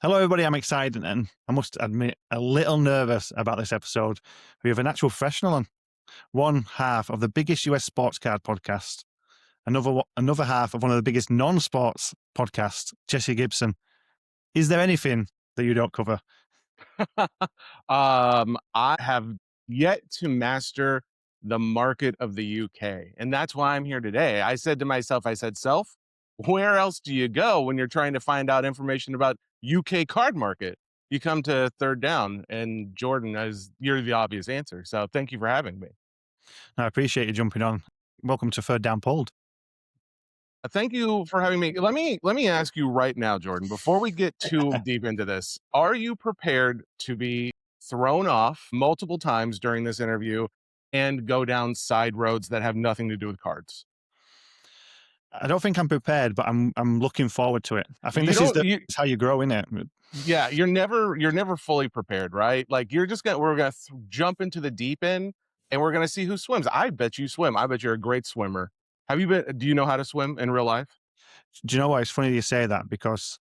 Hello, everybody. I'm excited and I must admit a little nervous about this episode. We have an actual professional on, one half of the biggest US sports card podcast, another half of one of the biggest non-sports podcasts, Jesse Gibson. Is there anything that you don't cover? I have yet to master the market of the UK, and that's why I'm here today. I said to myself, Self, where else do you go when you're trying to find out information about UK card market? You come to Third Down, and Jordan, as you're the obvious answer. So thank you for having me. I appreciate you jumping on. Welcome to Third Down Pulled. Thank you for having me. Let me ask you right now, Jordan, before we get too deep into this, are you prepared to be thrown off multiple times during this interview and go down side roads that have nothing to do with cards? I don't think I'm prepared, but I'm looking forward to it. I think You this is don't you it's how you grow, isn't it? Yeah, you're never fully prepared, right? Like we're gonna jump into the deep end and we're gonna see who swims. I bet you swim. I bet you're a great swimmer. Do you know how to swim in real life? Do you know what? It's funny you say that because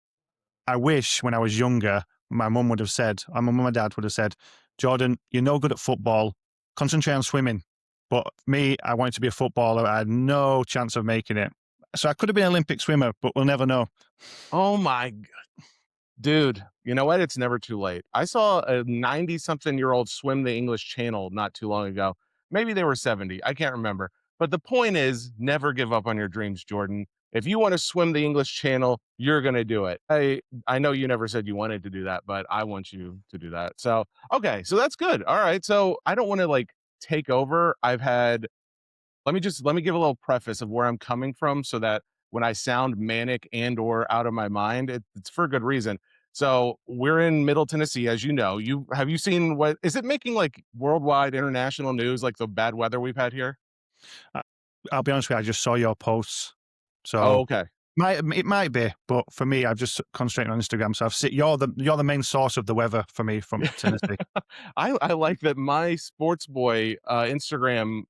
I wish when I was younger, my mum would have said, or my mum and dad would have said, Jordan, you're no good at football. Concentrate on swimming. But me, I wanted to be a footballer. I had no chance of making it. So I could have been an Olympic swimmer, but we'll never know. Oh my Dude, you know what? It's never too late. I saw a 90-something-year-old swim the English Channel not too long ago. Maybe they were 70. I can't remember. But the point is, never give up on your dreams, Jordan. If you want to swim the English Channel, you're going to do it. I know you never said you wanted to do that, but I want you to do that. So, okay, so that's good. All right. So, I don't want to like take over. Let me give a little preface of where I'm coming from so that when I sound manic and or out of my mind, it's for a good reason. So we're in Middle Tennessee, as you know. You seen what is it making like worldwide international news, like the bad weather we've had here? I- I'll be honest with you, I just saw your posts. Oh, So okay. it might be, but for me, I've just concentrated on Instagram. So I've seen you're the main source of the weather for me from Tennessee. I like that my sports boy Instagram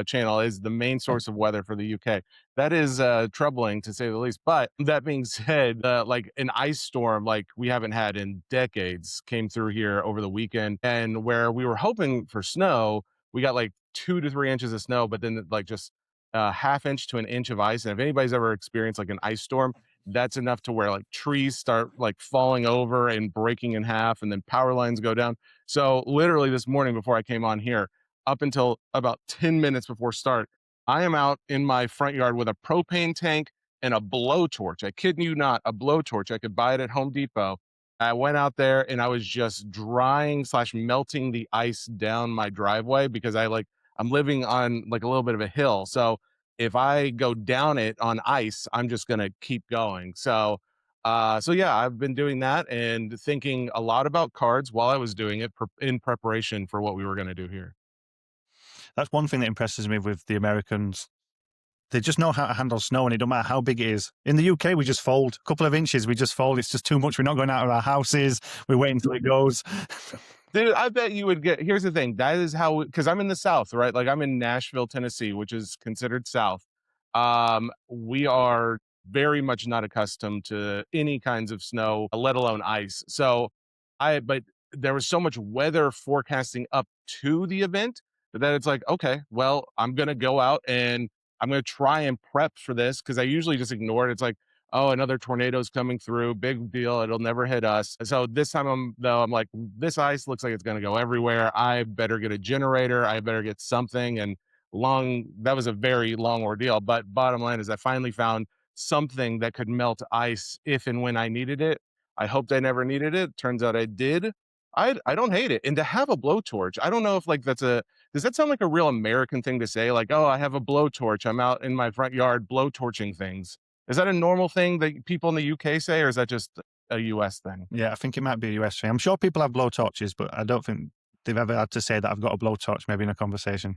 channel is the main source of weather for the UK. That is troubling to say the least. But that being said, like an ice storm like we haven't had in decades came through here over the weekend, and where we were hoping for snow, we got like 2 to 3 inches of snow, but then like just a half inch to an inch of ice. And if anybody's ever experienced like an ice storm, that's enough to where like trees start like falling over and breaking in half, and then power lines go down. So literally this morning before I came on here, up until about 10 minutes before start, I am out in my front yard with a propane tank and a blowtorch. I kid you not, a blowtorch. I could buy it at Home Depot. I went out there and I was just drying slash melting the ice down my driveway because I'm living on like a little bit of a hill. So if I go down it on ice, I'm just gonna keep going. So yeah, I've been doing that and thinking a lot about cards while I was doing it in preparation for what we were gonna do here. That's one thing that impresses me with the Americans. They just know how to handle snow, and it don't matter how big it is. In the UK, we just fold. A couple of inches, we just fold. It's just too much. We're not going out of our houses. We're waiting until it goes. Dude, I bet you would get. Here's the thing. That is how, because I'm in the South, right? Like I'm in Nashville, Tennessee, which is considered South. We are very much not accustomed to any kinds of snow, let alone ice. But there was so much weather forecasting up to the event that it's like, okay, well, I'm gonna go out and I'm gonna try and prep for this because I usually just ignore it. It's like, oh, another tornado's coming through, big deal, it'll never hit us. So this time I'm like, this ice looks like it's going to go everywhere. I better get a generator, I better get something. And long that was a very long ordeal, but bottom line is I finally found something that could melt ice if and when I needed it. I hoped I never needed it. Turns out I did. I don't hate it. And to have a blowtorch, I don't know if like does that sound like a real American thing to say? Like, oh, I have a blowtorch, I'm out in my front yard blowtorching things. Is that a normal thing that people in the UK say, or is that just a US thing? Yeah, I think it might be a US thing. I'm sure people have blowtorches, but I don't think they've ever had to say that I've got a blowtorch, maybe in a conversation.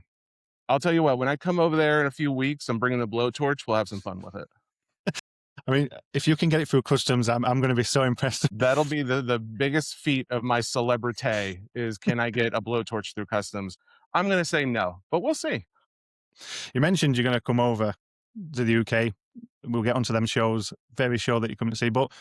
I'll tell you what, when I come over there in a few weeks, I'm bringing the blowtorch. We'll have some fun with it. I mean, if you can get it through customs, I'm going to be so impressed. That'll be the biggest feat of my celebrity is can I get a blowtorch through customs? I'm going to say no, but we'll see. You mentioned you're going to come over to the UK. We'll get onto them shows, very show that you're coming to see. But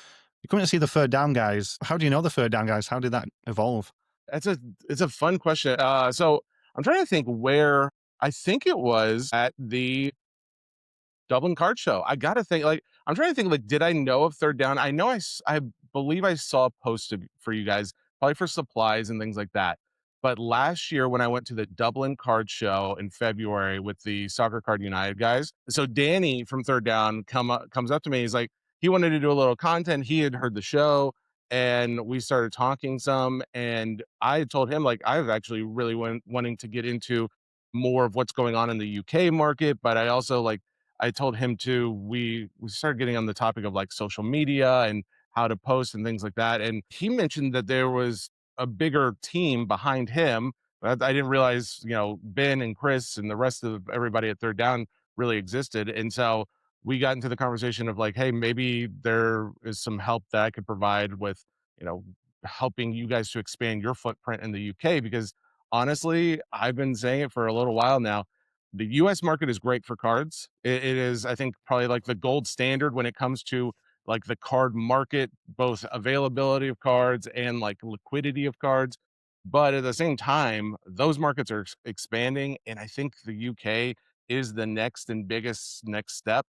You couldn't see the third down guys. How do you know the third down guys? How did that evolve? That's a it's a fun question. So I'm trying to think where I think it was at the Dublin Card Show. I gotta think, like, I'm trying to think, like, did I know of Third Down? I know I believe I saw a post for you guys, probably for supplies and things like that. But last year when I went to the Dublin Card Show in February with the Soccer Card United guys, so Danny from Third Down comes up to me. He's like, he wanted to do a little content. He had heard the show, and we started talking some. And I told him, like, I was actually really wanting to get into more of what's going on in the UK market, but I also like I told him to we started getting on the topic of like social media and how to post and things like that. And he mentioned that there was a bigger team behind him. But I didn't realize, Ben and Chris and the rest of everybody at Third Down really existed. And so we got into the conversation of like, hey, maybe there is some help that I could provide with, you know, helping you guys to expand your footprint in the UK. Because honestly, I've been saying it for a little while now, the US market is great for cards. It is, I think, probably like the gold standard when it comes to like the card market, both availability of cards and like liquidity of cards. But at the same time, those markets are expanding. And I think the UK is the next and biggest next step.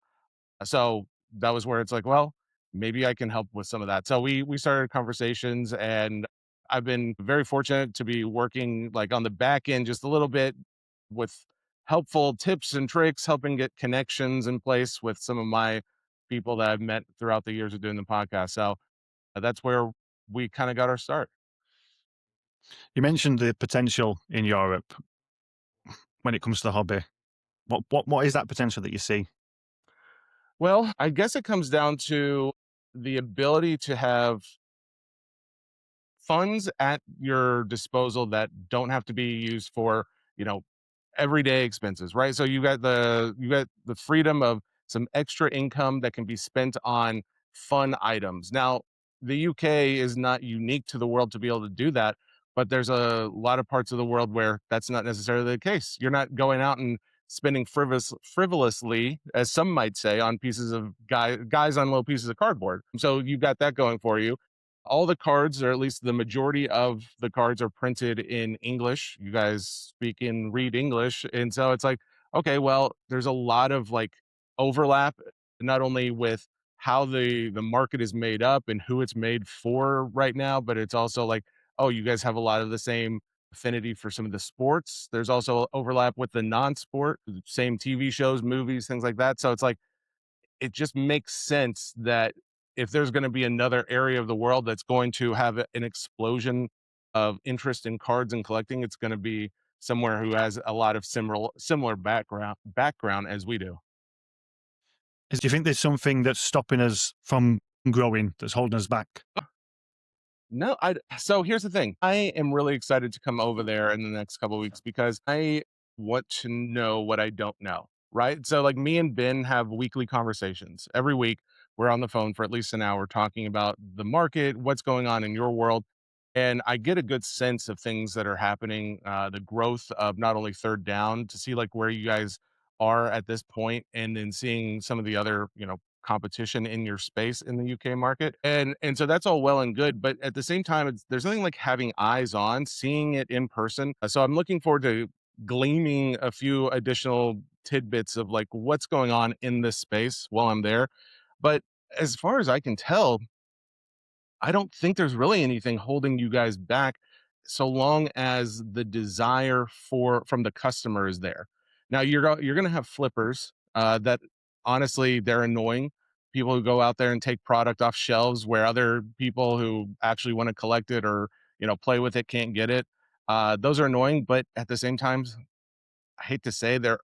So that was where it's like, well, maybe I can help with some of that. So we started conversations, and I've been very fortunate to be working like on the back end just a little bit with helpful tips and tricks, helping get connections in place with some of my people that I've met throughout the years of doing the podcast. So that's where we kind of got our start. You mentioned the potential in Europe when it comes to the hobby. What is that potential that you see? Well, I guess it comes down to the ability to have funds at your disposal that don't have to be used for, you know, everyday expenses, right? So you got the freedom of some extra income that can be spent on fun items. Now, the UK is not unique to the world to be able to do that, but there's a lot of parts of the world where that's not necessarily the case. You're not going out and spending frivolously, as some might say, on pieces of guys on little pieces of cardboard. So you've got that going for you. All the cards, or at least the majority of the cards, are printed in English. You guys speak and read English. And so it's like, okay, well, there's a lot of like overlap, not only with how the market is made up and who it's made for right now, but it's also like, oh, you guys have a lot of the same affinity for some of the sports. There's also overlap with the non-sport, same TV shows, movies, things like that. So it's like, it just makes sense that if there's going to be another area of the world that's going to have an explosion of interest in cards and collecting, it's going to be somewhere who has a lot of similar background as we do. Do you think there's something that's stopping us from growing, that's holding us back? No, so here's the thing. I am really excited to come over there in the next couple of weeks because I want to know what I don't know, right? So like me and Ben have weekly conversations. Every week we're on the phone for at least an hour talking about the market, what's going on in your world. And I get a good sense of things that are happening, the growth of not only Third Down to see like where you guys are at this point, and then seeing some of the other, competition in your space in the UK market. And so that's all well and good, but at the same time there's nothing like having eyes on, seeing it in person. So I'm looking forward to gleaming a few additional tidbits of like what's going on in this space while I'm there. But as far as I can tell, I don't think there's really anything holding you guys back so long as the desire from the customer is there. Now you're going to have flippers that honestly they're annoying. People who go out there and take product off shelves where other people who actually want to collect it or play with it can't get it. Those are annoying, but at the same time, I hate to say there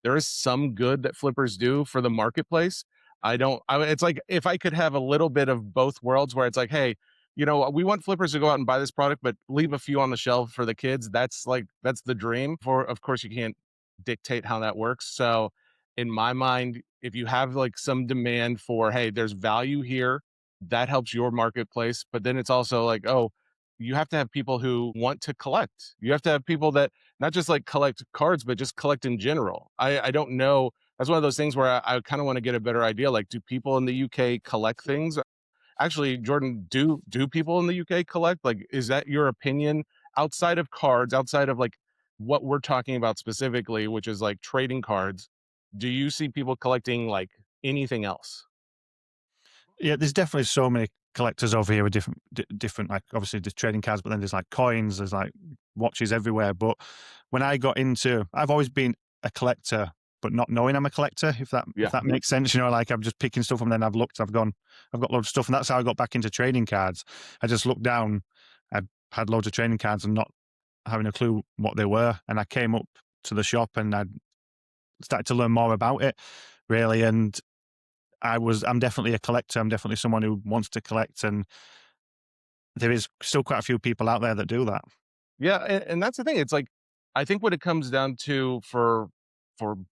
is some good that flippers do for the marketplace. It's like if I could have a little bit of both worlds where it's like, hey, we want flippers to go out and buy this product, but leave a few on the shelf for the kids. That's the dream. For of course you can't dictate how that works. So in my mind, if you have like some demand for, hey, there's value here, that helps your marketplace. But then it's also like, oh, you have to have people who want to collect. You have to have people that not just like collect cards, but just collect in general. I don't know. That's one of those things where I kind of want to get a better idea. Like, do people in the UK collect things? Actually, Jordan, do people in the UK collect? Like, is that your opinion outside of cards, outside of like what we're talking about specifically, which is like trading cards? Do you see people collecting like anything else? Yeah, there's definitely so many collectors over here with different, like obviously the trading cards, but then there's like coins, there's like watches everywhere. But when I got into, I've always been a collector, but not knowing I'm a collector, if Yeah. that makes sense. You know, like I'm just picking stuff and then I've looked, I've got loads of stuff, and that's how I got back into trading cards. I just looked down, I had loads of trading cards and not having a clue what they were, and I came up to the shop and I started to learn more about it, really. And I'm definitely a collector. I'm definitely someone who wants to collect, and there is still quite a few people out there that do that. Yeah, and that's the thing. It's like I think what it comes down to for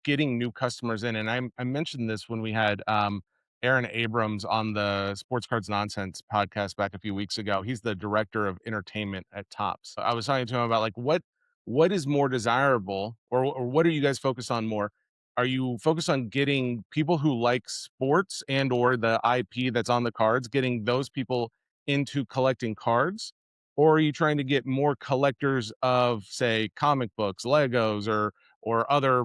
getting new customers in, and I mentioned this when we had Aaron Abrams on the Sports Cards Nonsense podcast back a few weeks ago. He's the director of entertainment at Topps. I was talking to him about like what is more desirable, or what are you guys focused on more? Are you focused on getting people who like sports and or the IP that's on the cards, getting those people into collecting cards? Or are you trying to get more collectors of, say, comic books, Legos, or other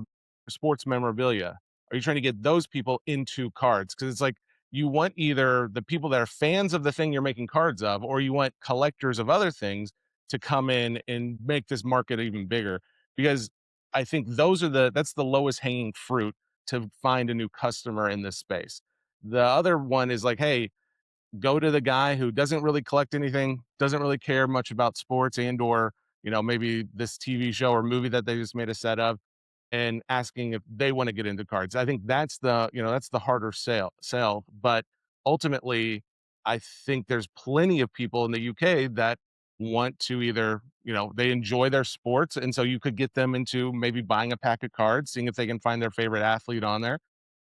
sports memorabilia? Are you trying to get those people into cards? Because it's like you want either the people that are fans of the thing you're making cards of, or you want collectors of other things to come in and make this market even bigger. Because I think that's the lowest hanging fruit to find a new customer in this space. The other one is like, hey, go to the guy who doesn't really collect anything, doesn't really care much about sports and or, maybe this TV show or movie that they just made a set of, and asking if they want to get into cards. I think that's the harder sell. But ultimately, I think there's plenty of people in the UK that want to either, they enjoy their sports. And so you could get them into maybe buying a pack of cards, seeing if they can find their favorite athlete on there.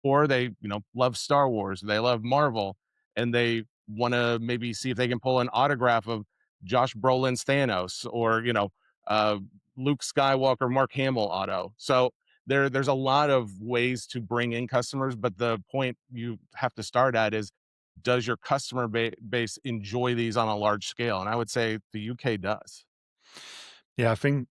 Or they, love Star Wars, they love Marvel, and they want to maybe see if they can pull an autograph of Josh Brolin's Thanos, or, uh, Luke Skywalker, Mark Hamill auto. So there's a lot of ways to bring in customers, but the point you have to start at is, does your customer base enjoy these on a large scale? And I would say the UK does. Yeah, I think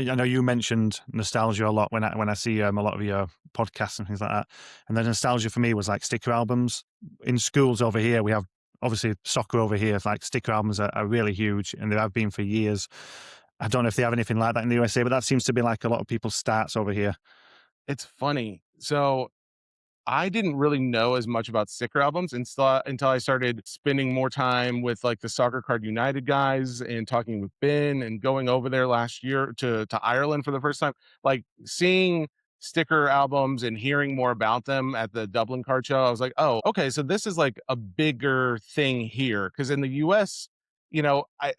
I know you mentioned nostalgia a lot when I see a lot of your podcasts and things like that. And the nostalgia for me was like sticker albums. In schools over here, we have obviously soccer over here. Like sticker albums are really huge, and they have been for years. I don't know if they have anything like that in the USA, but that seems to be like a lot of people's starts over here. It's funny. So I didn't really know as much about sticker albums until I started spending more time with like the Soccer Card United guys and talking with Ben and going over there last year to Ireland for the first time. Like seeing sticker albums and hearing more about them at the Dublin Card Show, I was like, oh, okay, so this is like a bigger thing here. Because in the US, I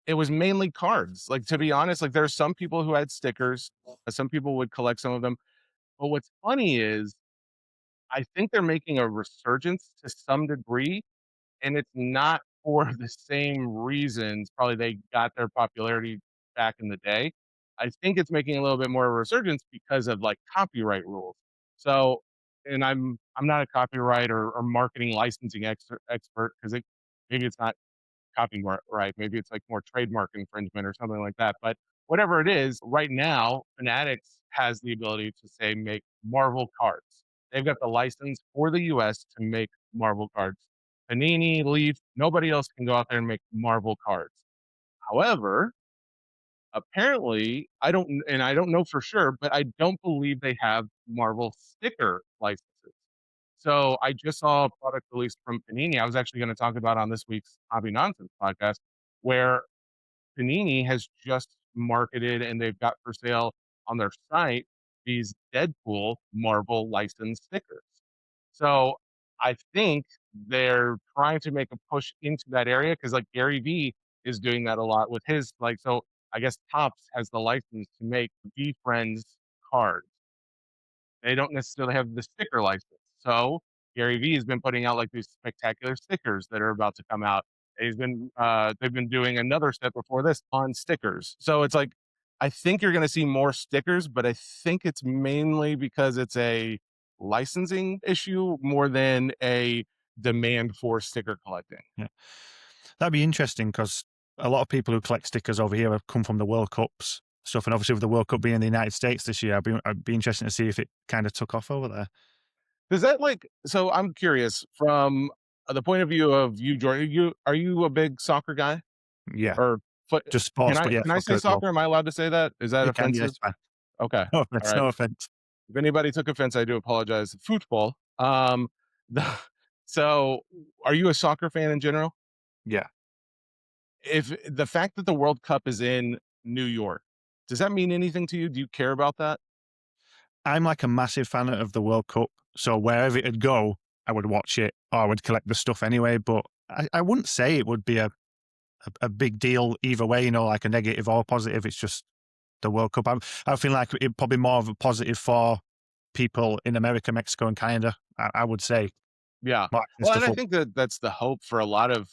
it was mainly cards. Like to be honest, like there's some people who had stickers, some people would collect some of them. But what's funny is I think they're making a resurgence to some degree, and it's not for the same reasons probably they got their popularity back in the day. I think it's making a little bit more of a resurgence because of, like, copyright rules. So and I'm not a copyright or marketing licensing expert, 'cause maybe it's not copyright, right? Maybe it's like more trademark infringement or something like that. But whatever it is, right now, Fanatics has the ability to say make Marvel cards. They've got the license for the US to make Marvel cards. Panini, Leaf, nobody else can go out there and make Marvel cards. However, apparently, I don't know for sure, but I don't believe they have Marvel sticker licenses. So I just saw a product release from Panini. I was actually going to talk about on this week's Hobby Nonsense podcast, where Panini has just marketed and they've got for sale on their site these Deadpool Marvel licensed stickers. So I think they're trying to make a push into that area because like Gary V is doing that a lot with his like so I guess Topps has the license to make V Friends cards. They don't necessarily have the sticker license. So Gary Vee has been putting out like these spectacular stickers that are about to come out. They've been doing another step before this on stickers. So it's like I think you're going to see more stickers, but I think it's mainly because it's a licensing issue more than a demand for sticker collecting. Yeah. That'd be interesting because a lot of people who collect stickers over here have come from the World Cups stuff, and obviously with the World Cup being in the United States this year, I'd be interested to see if it kind of took off over there. Does that like so I'm curious from the point of view of you, Jordan, you are you a big soccer guy Yeah, or foot? just sports, but yeah, Can I soccer say as well. soccer? Am I allowed to say that? Is that You can, yeah, offensive? it's fine. Okay. No All offense, right. no offense. If anybody took offense, I do apologize. Football. The, so are you a soccer fan in general? Yeah, If the fact that the World Cup is in New York, does that mean anything to you? Do you care about that? I'm like a massive fan of the World Cup, so wherever it'd go, I would watch it or I would collect the stuff anyway. But I wouldn't say it would be a big deal either way, like a negative or positive. It's just the World Cup. I feel like it probably more of a positive for people in America, Mexico, and Canada. I would say Yeah. more access Well, to and I football. think that that's the hope for a lot of,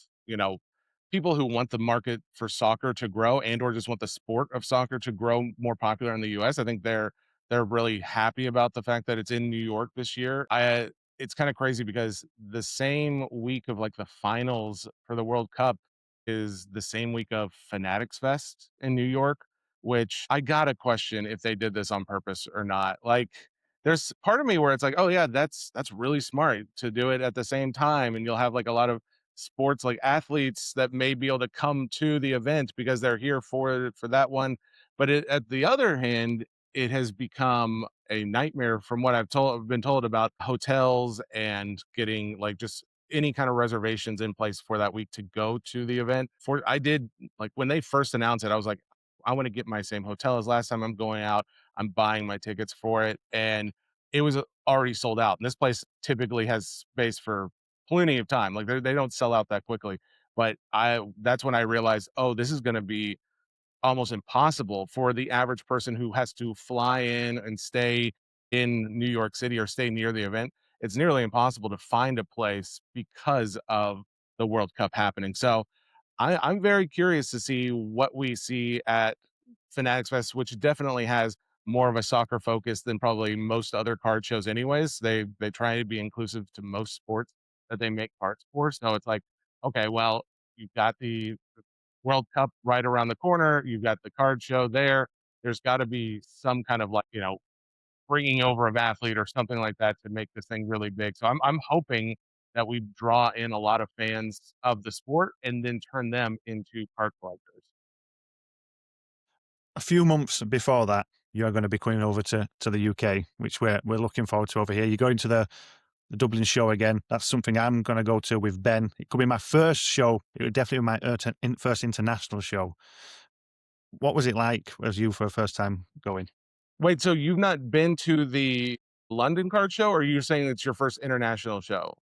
people who want the market for soccer to grow and or just want the sport of soccer to grow more popular in the US. I think they're really happy about the fact that it's in New York this year. It's kind of crazy because the same week of like the finals for the World Cup is the same week of Fanatics Fest in New York, which I got to question if they did this on purpose or not. Like there's part of me where it's like, oh yeah, that's really smart to do it at the same time, and you'll have like a lot of sports like athletes that may be able to come to the event because they're here for that one. But at the other hand, it has become a nightmare from what been told about hotels and getting like just any kind of reservations in place for that week to go to the event. For I did like when they first announced it, I was like, I want to get my same hotel as last time I'm going out. I'm buying my tickets for it. And it was already sold out. And this place typically has space for plenty of time. Like they don't sell out that quickly. But that's when I realized, oh, this is going to be almost impossible for the average person who has to fly in and stay in New York City or stay near the event. It's nearly impossible to find a place because of the World Cup happening. So I'm very curious to see what we see at Fanatics Fest, which definitely has more of a soccer focus than probably most other card shows anyways. They try to be inclusive to most sports that they make cards for. So it's like, okay, well, you've got the World Cup right around the corner. You've got the card show there. There's got to be some kind of like, bringing over of athlete or something like that to make this thing really big. So I'm hoping that we draw in a lot of fans of the sport and then turn them into card collectors. A few months before that, you're going to be coming over to the UK, which we're looking forward to over here. You're going to the Dublin show again. That's something I'm going to go to with Ben. It could be my first show. It would definitely be my first international show. What was it like as you for the first time going? Wait, so you've not been to the London card show, or you're saying it's your first international show?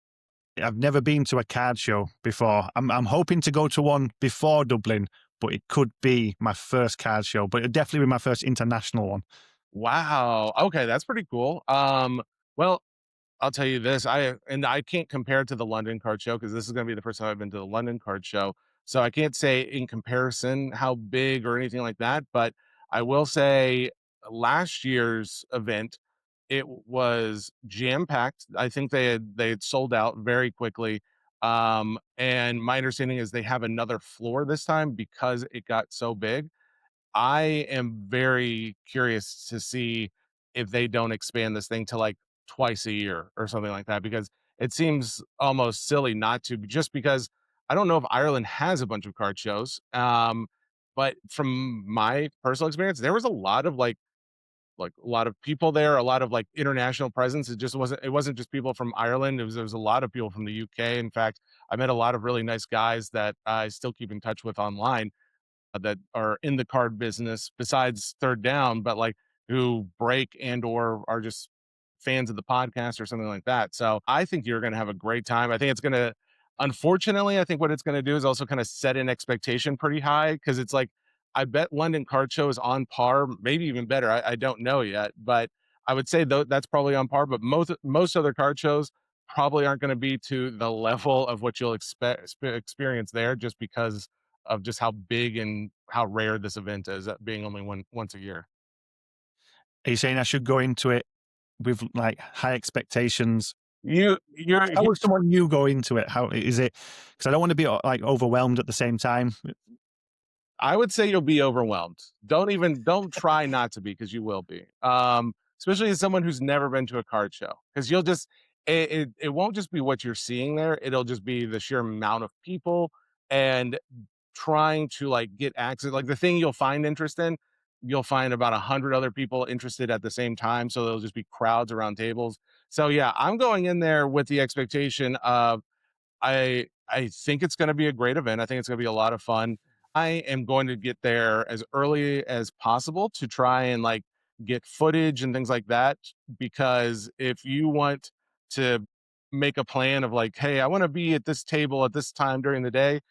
I've never been to a card show before. I'm hoping to go to one before Dublin, but it could be my first card show. But it'll definitely be my first international one. Wow. Okay, that's pretty cool. Well, I'll tell you this, I can't compare it to the London Card Show because this is gonna be the first time I've been to the London Card Show. So I can't say in comparison how big or anything like that, but I will say last year's event, it was jam-packed. I think they had sold out very quickly. And my understanding is they have another floor this time because it got so big. I am very curious to see if they don't expand this thing to like twice a year or something like that because it seems almost silly not to just because I don't know if Ireland has a bunch of card shows. But from my personal experience, there was a lot of like a lot of people there, a lot of like international presence. It wasn't just people from Ireland. There was a lot of people from the UK. In fact, I met a lot of really nice guys that I still keep in touch with online that are in the card business besides Third Down, but like who break and or are just fans of the podcast or something like that. So I think you're going to have a great time. I think it's going to, unfortunately, I think what it's going to do is also kind of set an expectation pretty high because it's like, I bet London Card Show is on par, maybe even better. I don't know yet, but I would say though that's probably on par. But most other card shows probably aren't going to be to the level of what you'll experience there, just because of just how big and how rare this event is, being only once a year. Are you saying I should go into it with like high expectations You're How would someone new go into it? How is it? Because I don't want to be like overwhelmed at the same time. I would say you'll be overwhelmed. Don't try not to be because you will be. Especially as someone who's never been to a card show, because you'll just it won't just be what you're seeing there. It'll just be the sheer amount of people and trying to like get access. Like the thing you'll find interest in, you'll find about 100 other people interested at the same time. So there'll just be crowds around tables. So yeah, I'm going in there with the expectation of I think it's gonna be a great event. I think it's gonna be a lot of fun. I am going to get there as early as possible to try and, like, get footage and things like that, because if you want to make a plan of, like, "Hey, I wanna be at this table at this time during the day,"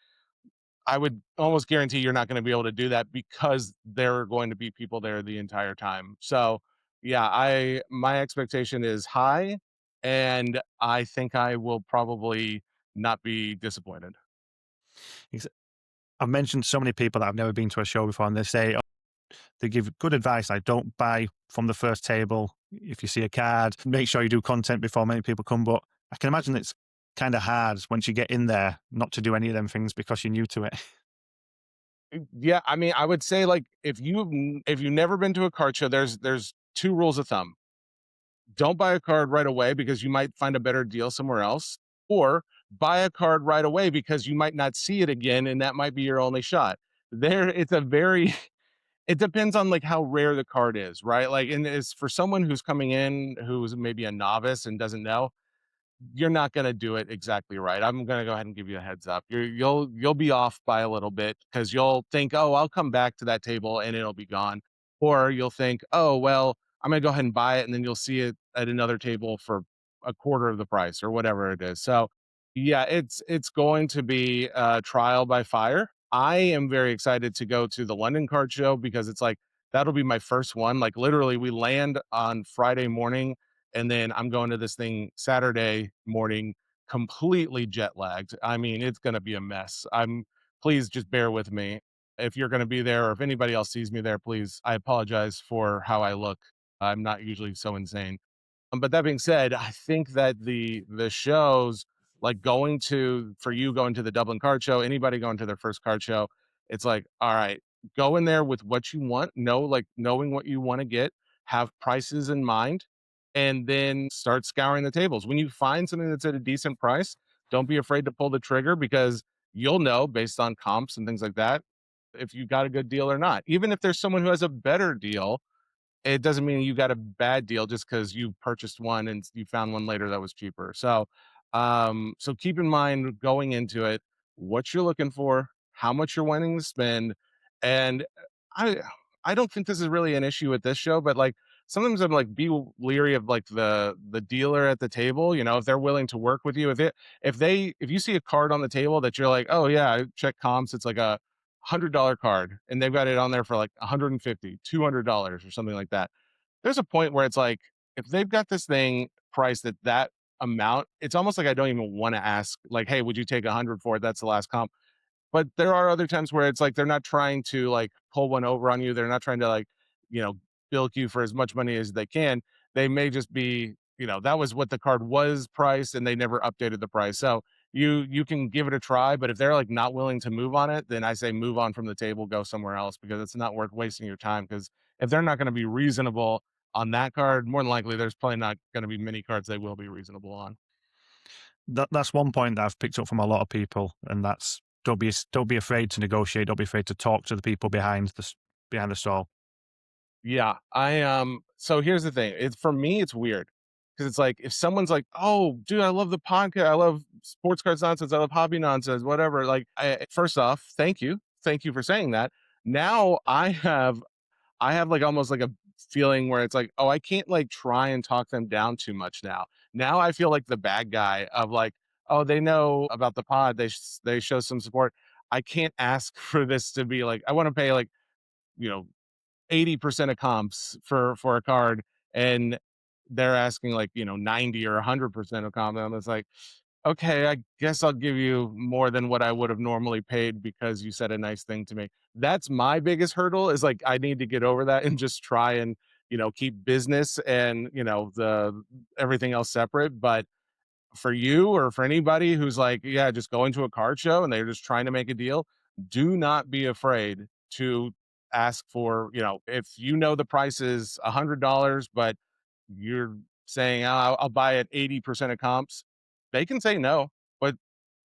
I would almost guarantee you're not gonna be able to do that because there are going to be people there the entire time. So, yeah, I my expectation is high, and I think I will probably not be disappointed. Ex- I've mentioned so many people that I've never been to a show before, and they say they give good advice like don't buy from the first table. If you see a card, make sure you do content before many people come. But I can imagine it's kind of hard once you get in there not to do any of them things because you're new to it. Yeah, I mean, I would say, like, if you've never been to a card show, there's 2 rules of thumb. Don't buy a card right away because you might find a better deal somewhere else, or buy a card right away because you might not see it again, and that might be your only shot. There it's a very it depends on, like, how rare the card is, right? Like, and it's for someone who's coming in who's maybe a novice and doesn't know, you're not gonna do it exactly right. I'm gonna go ahead and give you a heads up. You'll be off by a little bit because you'll think, "Oh, I'll come back to that table and it'll be gone." Or you'll think, "Oh, well, I'm gonna go ahead and buy it," and then you'll see it at another table for a quarter of the price or whatever it is. So, yeah, it's going to be trial by fire. I am very excited to go to the London Card Show because it's like that'll be my first one. Like literally, we land on Friday morning and then I'm going to this thing Saturday morning, completely jet lagged. I mean, it's going to be a mess. Please just bear with me. If you're going to be there or if anybody else sees me there, please, I apologize for how I look. I'm not usually so insane. But that being said, I think that the shows like going to for you going to the Dublin Card Show, anybody going to their first card show, it's like, all right, go in there with what you want, knowing what you want to get, have prices in mind, and then start scouring the tables. When you find something that's at a decent price, don't be afraid to pull the trigger because you'll know based on comps and things like that if you got a good deal or not. Even if there's someone who has a better deal, it doesn't mean you got a bad deal just because you purchased one and you found one later that was cheaper. So, so keep in mind going into it, what you're looking for, how much you're wanting to spend, and I I don't think this is really an issue with this show, but like sometimes I'm like be leery of like the dealer at the table. You know, if they're willing to work with you, if you see a card on the table that you're like, oh yeah, I check comps, it's like a $100 card and they've got it on there for like 150, $200 or something like that. There's a point where it's like, if they've got this thing priced at that amount, it's almost like I don't even want to ask, like, hey, would you take 100 for it? That's the last comp. But there are other times where it's like they're not trying to like pull one over on you. They're not trying to like, you know, bilk you for as much money as they can. They may just be, that was what the card was priced and they never updated the price. So you can give it a try, but if they're like not willing to move on it, then I say move on from the table, go somewhere else because it's not worth wasting your time. Because if they're not going to be reasonable on that card, more than likely there's probably not going to be many cards they will be reasonable on. That's one point that I've picked up from a lot of people, and that's don't be afraid to negotiate. Don't be afraid to talk to the people behind the stall. Yeah, so here's the thing, it's for me, it's weird because it's like, if someone's like, "Oh, dude, I love the podcast. I love sports cards nonsense. I love hobby nonsense, whatever." Like, first off, thank you. Thank you for saying that. Now I have, like, almost like a feeling where it's like, "Oh, I can't, like, try and talk them down too much now." Now I feel like the bad guy of like, "Oh, they know about the pod. They show some support." I can't ask for this to be like I wanna pay, like, you know, 80% of comps for a card and they're asking like 90 or 100% of comp and it's like, okay, I guess I'll give you more than what I would have normally paid because you said a nice thing to me. That's my biggest hurdle is like I need to get over that and just try and keep business and the everything else separate. But for you or for anybody who's like, yeah, just going to a card show and they're just trying to make a deal, do not be afraid to ask for, if you know the price is $100, but you're saying, "Oh, I'll buy it 80% of comps," they can say no, but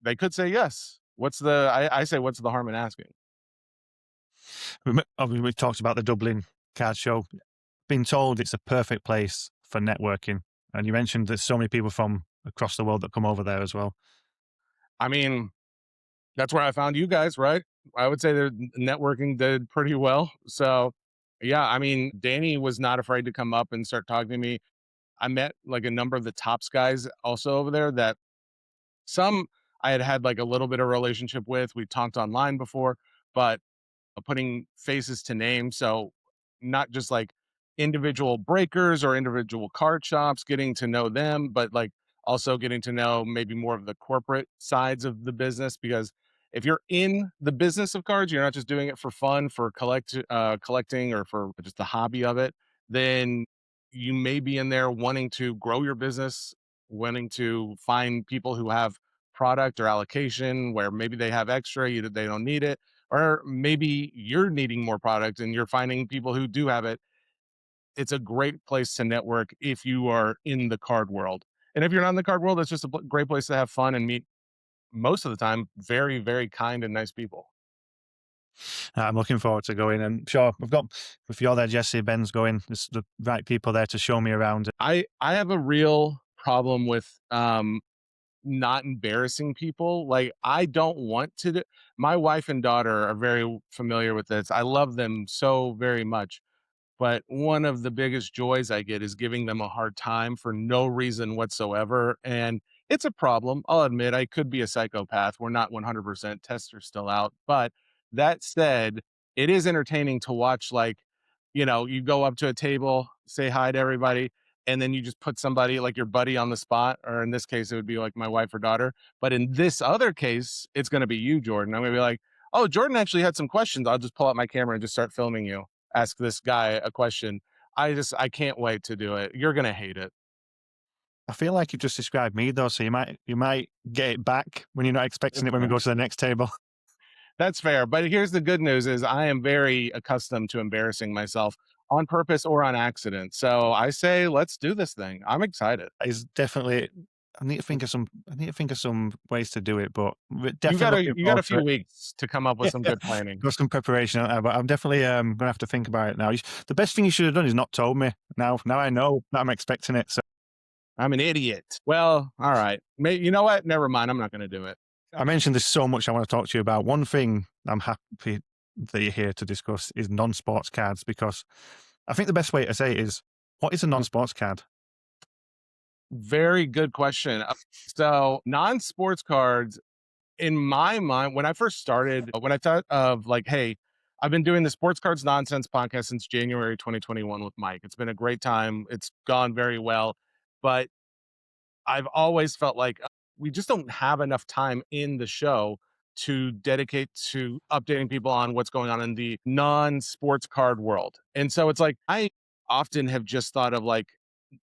they could say yes. I say, what's the harm in asking? Obviously, we talked about the Dublin card show. Been told it's a perfect place for networking, and you mentioned there's so many people from across the world that come over there as well. I mean, that's where I found you guys, right? I would say the networking did pretty well. So, yeah, I mean, Danny was not afraid to come up and start talking to me. I met like a number of the tops guys also over there that some I had had like a little bit of relationship with. We talked online before, but putting faces to names. So not just like individual breakers or individual card shops, getting to know them, but like also getting to know maybe more of the corporate sides of the business. Because if you're in the business of cards, you're not just doing it for fun, for collecting, or for just the hobby of it, then you may be in there wanting to grow your business, wanting to find people who have product or allocation where maybe they have extra, they don't need it, or maybe you're needing more product and you're finding people who do have it. It's a great place to network if you are in the card world. And if you're not in the card world, it's just a great place to have fun and meet, most of the time, very, very kind and nice people. I'm looking forward to going, and sure, we've got, if you're there, Jesse, Ben's going. There's the right people there to show me around. I have a real problem with not embarrassing people. Like, I don't want to my wife and daughter are very familiar with this. I love them so very much. But one of the biggest joys I get is giving them a hard time for no reason whatsoever, and it's a problem. I'll admit I could be a psychopath. We're not 100%, tests are still out, but that said, it is entertaining to watch, like, you go up to a table, say hi to everybody, and then you just put somebody, like your buddy, on the spot, or in this case, it would be like my wife or daughter, but in this other case, it's gonna be you, Jordan. I'm gonna be like, "Oh, Jordan actually had some questions." I'll just pull out my camera and just start filming you. Ask this guy a question. I can't wait to do it. You're gonna hate it. I feel like you just described me though, so you might get it back when you're not expecting it when we go to the next table. That's fair. But here's the good news is I am very accustomed to embarrassing myself on purpose or on accident. So I say, let's do this thing. I'm excited. It's definitely. I need to think of some. I need to think of some ways to do it, but we're You definitely got a looking you got a forward to few it. weeks to come up with some good planning. Got some preparation out there, but I'm definitely gonna have to think about it now. The best thing you should have done is not told me. Now I know that I'm expecting it. So I'm an idiot. Well, all right. You know what? Never mind. I'm not gonna do it. I mentioned there's so much I want to talk to you about. One thing I'm happy that you're here to discuss is non-sports cards, because I think the best way to say it is, what is a non-sports card? Very good question. So non-sports cards, in my mind, when I first started, when I thought of like, hey, I've been doing the Sports Cards Nonsense podcast since January 2021 with Mike. It's been a great time. It's gone very well. But I've always felt like we just don't have enough time in the show to dedicate to updating people on what's going on in the non sports card world. And so it's like, I often have just thought of like,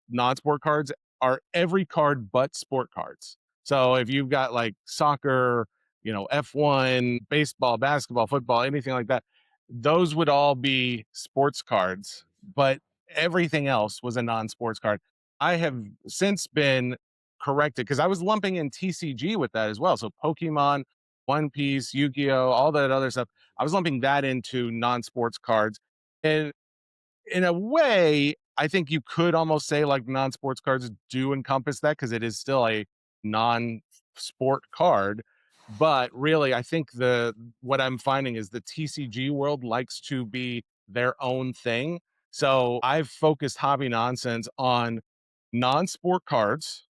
non-sport cards are every card but sport cards. So if you've got like soccer, F1, baseball, basketball, football, anything like that, those would all be sports cards, but everything else was a non-sports card. I have since been corrected because I was lumping in TCG with that as well. So Pokemon, One Piece, Yu-Gi-Oh, all that other stuff. I was lumping that into non-sports cards. And in a way, I think you could almost say like non-sports cards do encompass that because it is still a non-sport card. But really, I think the what I'm finding is the TCG world likes to be their own thing. So I've focused hobby nonsense on non-sport cards,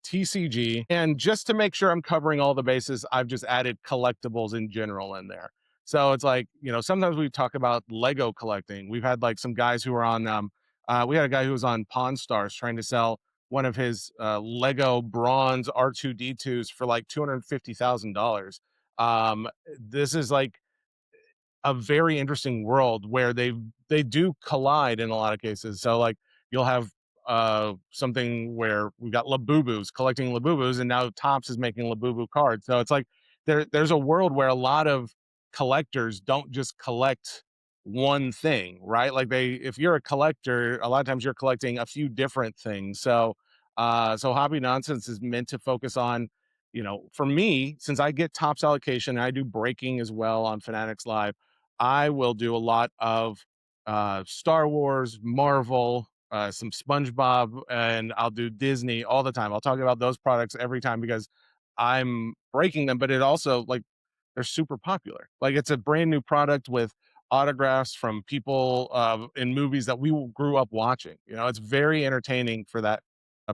TCG, and just to make sure I'm covering all the bases, I've just added collectibles in general in there. So it's like, sometimes we talk about Lego collecting. We've had like some guys who are on, we had a guy who was on Pawn Stars trying to sell one of his Lego bronze R2D2s for like $250,000. This is like a very interesting world where they do collide in a lot of cases. So like you'll have something where we got Labubus collecting Labubus, and now Topps is making Labubu cards. So it's like there's a world where a lot of collectors don't just collect one thing, right? Like if you're a collector, a lot of times you're collecting a few different things. So Hobby Nonsense is meant to focus on, for me, since I get Topps allocation and I do breaking as well on Fanatics Live, I will do a lot of Star Wars, Marvel, some SpongeBob, and I'll do Disney all the time. I'll talk about those products every time because I'm breaking them, but it also like they're super popular. Like it's a brand new product with autographs from people in movies that we grew up watching. It's very entertaining for that,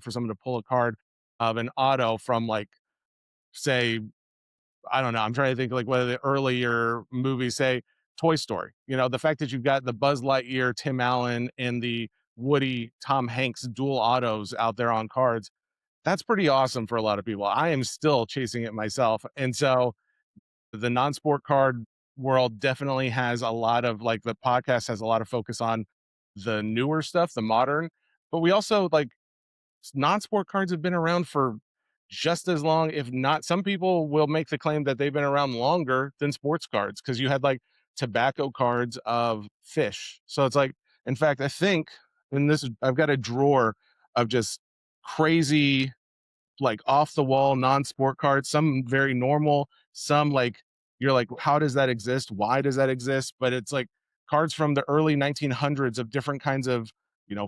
for someone to pull a card of an auto from like, say, I don't know. I'm trying to think like whether the earlier movies, say Toy Story. The fact that you've got the Buzz Lightyear, Tim Allen, and the Woody, Tom Hanks dual autos out there on cards. That's pretty awesome for a lot of people. I am still chasing it myself, and so the non-sport card world definitely has a lot of like the podcast has a lot of focus on the newer stuff, the modern, but we also like non-sport cards have been around for just as long, if not, some people will make the claim that they've been around longer than sports cards because you had like tobacco cards of fish. So it's like, in fact, I think, and this is, I've got a drawer of just crazy, like off the wall non-sport cards, some very normal, some like you're like, how does that exist? Why does that exist? But it's like cards from the early 1900s of different kinds of,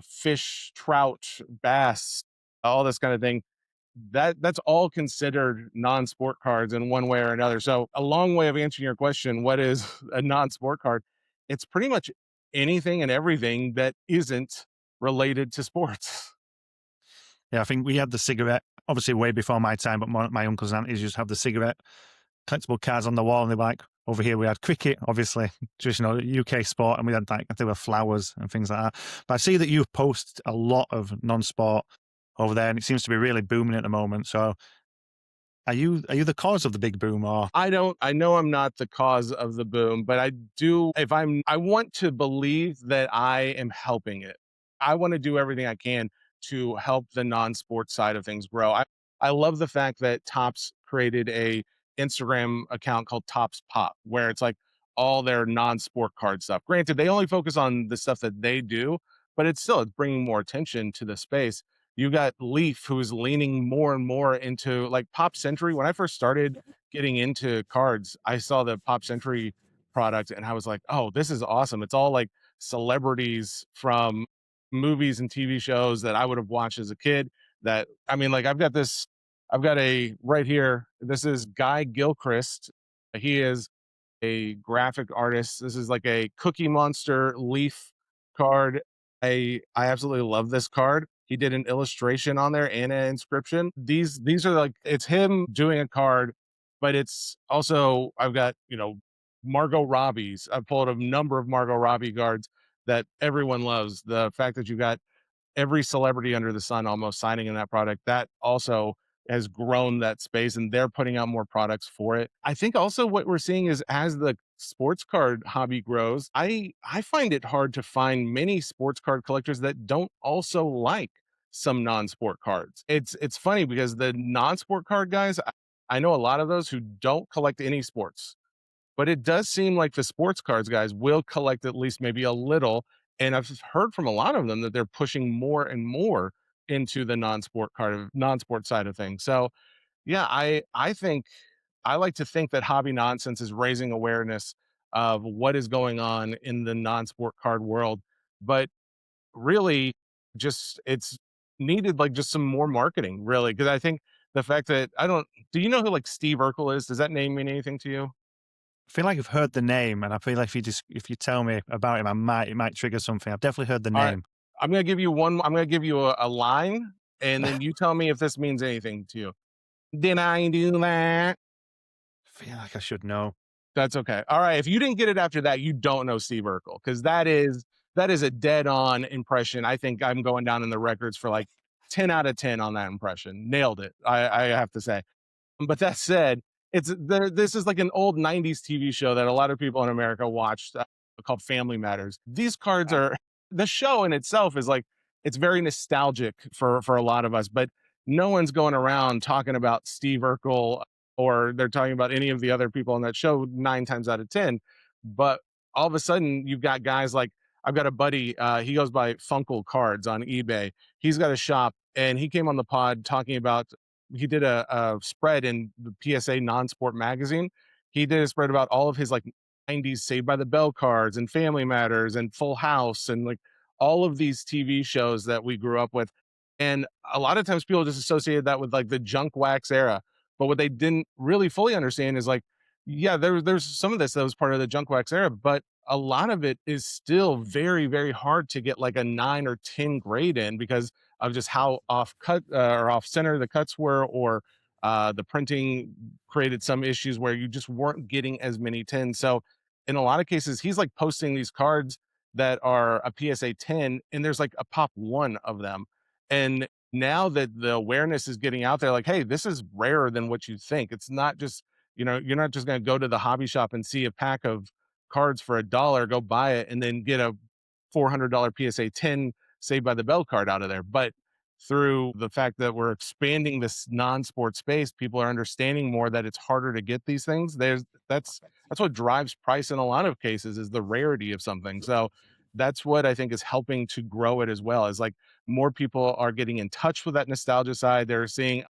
fish, trout, bass, all this kind of thing. That's all considered non-sport cards in one way or another. So a long way of answering your question, what is a non-sport card? It's pretty much anything and everything that isn't related to sports. Yeah, I think we had the cigarette, obviously way before my time, but my uncles and aunties used to have the cigarette collectible cards on the wall, and they were like, over here we had cricket, obviously, traditional UK sport, and we had like, there were flowers and things like that. But I see that you post a lot of non-sport over there, and it seems to be really booming at the moment. So are you the cause of the big boom, or I know I'm not the cause of the boom, but I do, I want to believe that I am helping it. I want to do everything I can to help the non-sports side of things grow. I love the fact that Topps created a Instagram account called Topps Pop, where it's like all their non-sport card stuff. Granted, they only focus on the stuff that they do, but it's bringing more attention to the space. You got Leaf, who's leaning more and more into like Pop Century. When I first started getting into cards, I saw the Pop Century product and I was like, oh, this is awesome. It's all like celebrities from movies and TV shows that I would have watched as a kid. That, I mean, like I've got a right here. This is Guy Gilchrist. He is a graphic artist. This is like a Cookie Monster leaf card. I absolutely love this card. He did an illustration on there and an inscription. These are like, it's him doing a card, but it's also, I've got, Margot Robbie's. I've pulled a number of Margot Robbie cards that everyone loves. The fact that you got every celebrity under the sun almost signing in that product, that also has grown that space and they're putting out more products for it. I think also what we're seeing is as the sports card hobby grows, I find it hard to find many sports card collectors that don't also like some non-sport cards. It's funny because the non-sport card guys, I know a lot of those who don't collect any sports, but it does seem like the sports cards guys will collect at least maybe a little. And I've heard from a lot of them that they're pushing more and more into the non-sport side of things. So yeah, I think I like to think that Hobby Nonsense is raising awareness of what is going on in the non-sport card world. But really just it's needed like just some more marketing, really. Because I think the fact that I don't do you know who like Steve Urkel is? Does that name mean anything to you? I feel like I've heard the name, and I feel like if you tell me about him, it might trigger something. I've definitely heard the All right. name. I'm gonna give you a line, and then you tell me if this means anything to you. Did I do that? I feel like I should know. That's okay. All right. If you didn't get it after that, you don't know Steve Urkel because that is a dead on impression. I think I'm going down in the records for like 10 out of 10 on that impression. Nailed it. I have to say. But that said, it's there. This is like an old '90s TV show that a lot of people in America watched called Family Matters. These cards Ah, are the show in itself is like it's very nostalgic for a lot of us, but no one's going around talking about Steve Urkel or they're talking about any of the other people on that show 9 times out of 10. But all of a sudden, you've got guys like I've got a buddy, he goes by Funkle Cards on eBay. He's got a shop and he came on the pod talking about he did a spread in the PSA non-sport magazine. He did a spread about all of his like 90s Saved by the Bell cards and Family Matters and Full House and like all of these TV shows that we grew up with. And a lot of times people just associated that with like the junk wax era. But what they didn't really fully understand is like, yeah, there's some of this that was part of the junk wax era, but a lot of it is still very, very hard to get like a 9 or 10 grade in because of just how off cut or off center the cuts were, or the printing created some issues where you just weren't getting as many 10s. So in a lot of cases, he's like posting these cards that are a PSA 10 and there's like a pop one of them. And now that the awareness is getting out there, like, hey, this is rarer than what you think. It's not just, you're not just going to go to the hobby shop and see a pack of cards for $1, go buy it, and then get a $400 PSA 10 Saved by the Bell card out of there. But through the fact that we're expanding this non-sport space, people are understanding more that it's harder to get these things. That's what drives price in a lot of cases is the rarity of something. So that's what I think is helping to grow it as well. Is like more people are getting in touch with that nostalgia side. They're seeing,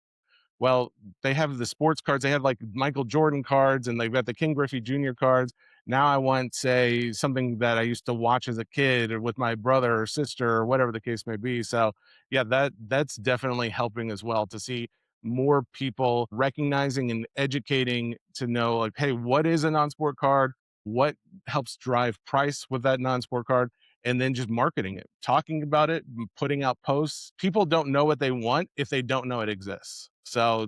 well, they have the sports cards. They have like Michael Jordan cards and they've got the King Griffey Jr. cards. Now I want, say, something that I used to watch as a kid or with my brother or sister or whatever the case may be. So yeah, that's definitely helping as well to see more people recognizing and educating to know like, hey, what is a non-sport card? What helps drive price with that non-sport card? And then just marketing it, talking about it, putting out posts. People don't know what they want if they don't know it exists. So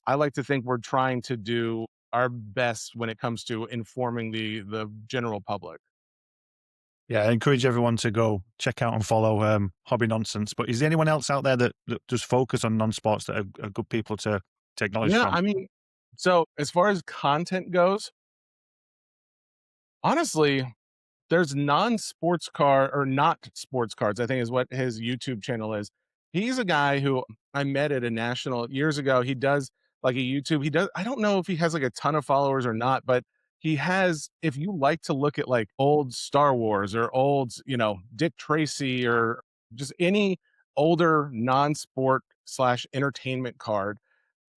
I like to think we're trying to do our best when it comes to informing the general public. Yeah, I encourage everyone to go check out and follow Hobby Nonsense. But is there anyone else out there that does focus on non-sports that are good people to take knowledge Yeah, from? I mean, so as far as content goes, honestly, there's non-sports car or not sports cards, I think is what his YouTube channel is. He's a guy who I met at a national years ago. He does like a YouTube. He does, I don't know if he has like a ton of followers or not, but he has, if you like to look at like old Star Wars or old, Dick Tracy or just any older non-sport slash entertainment card,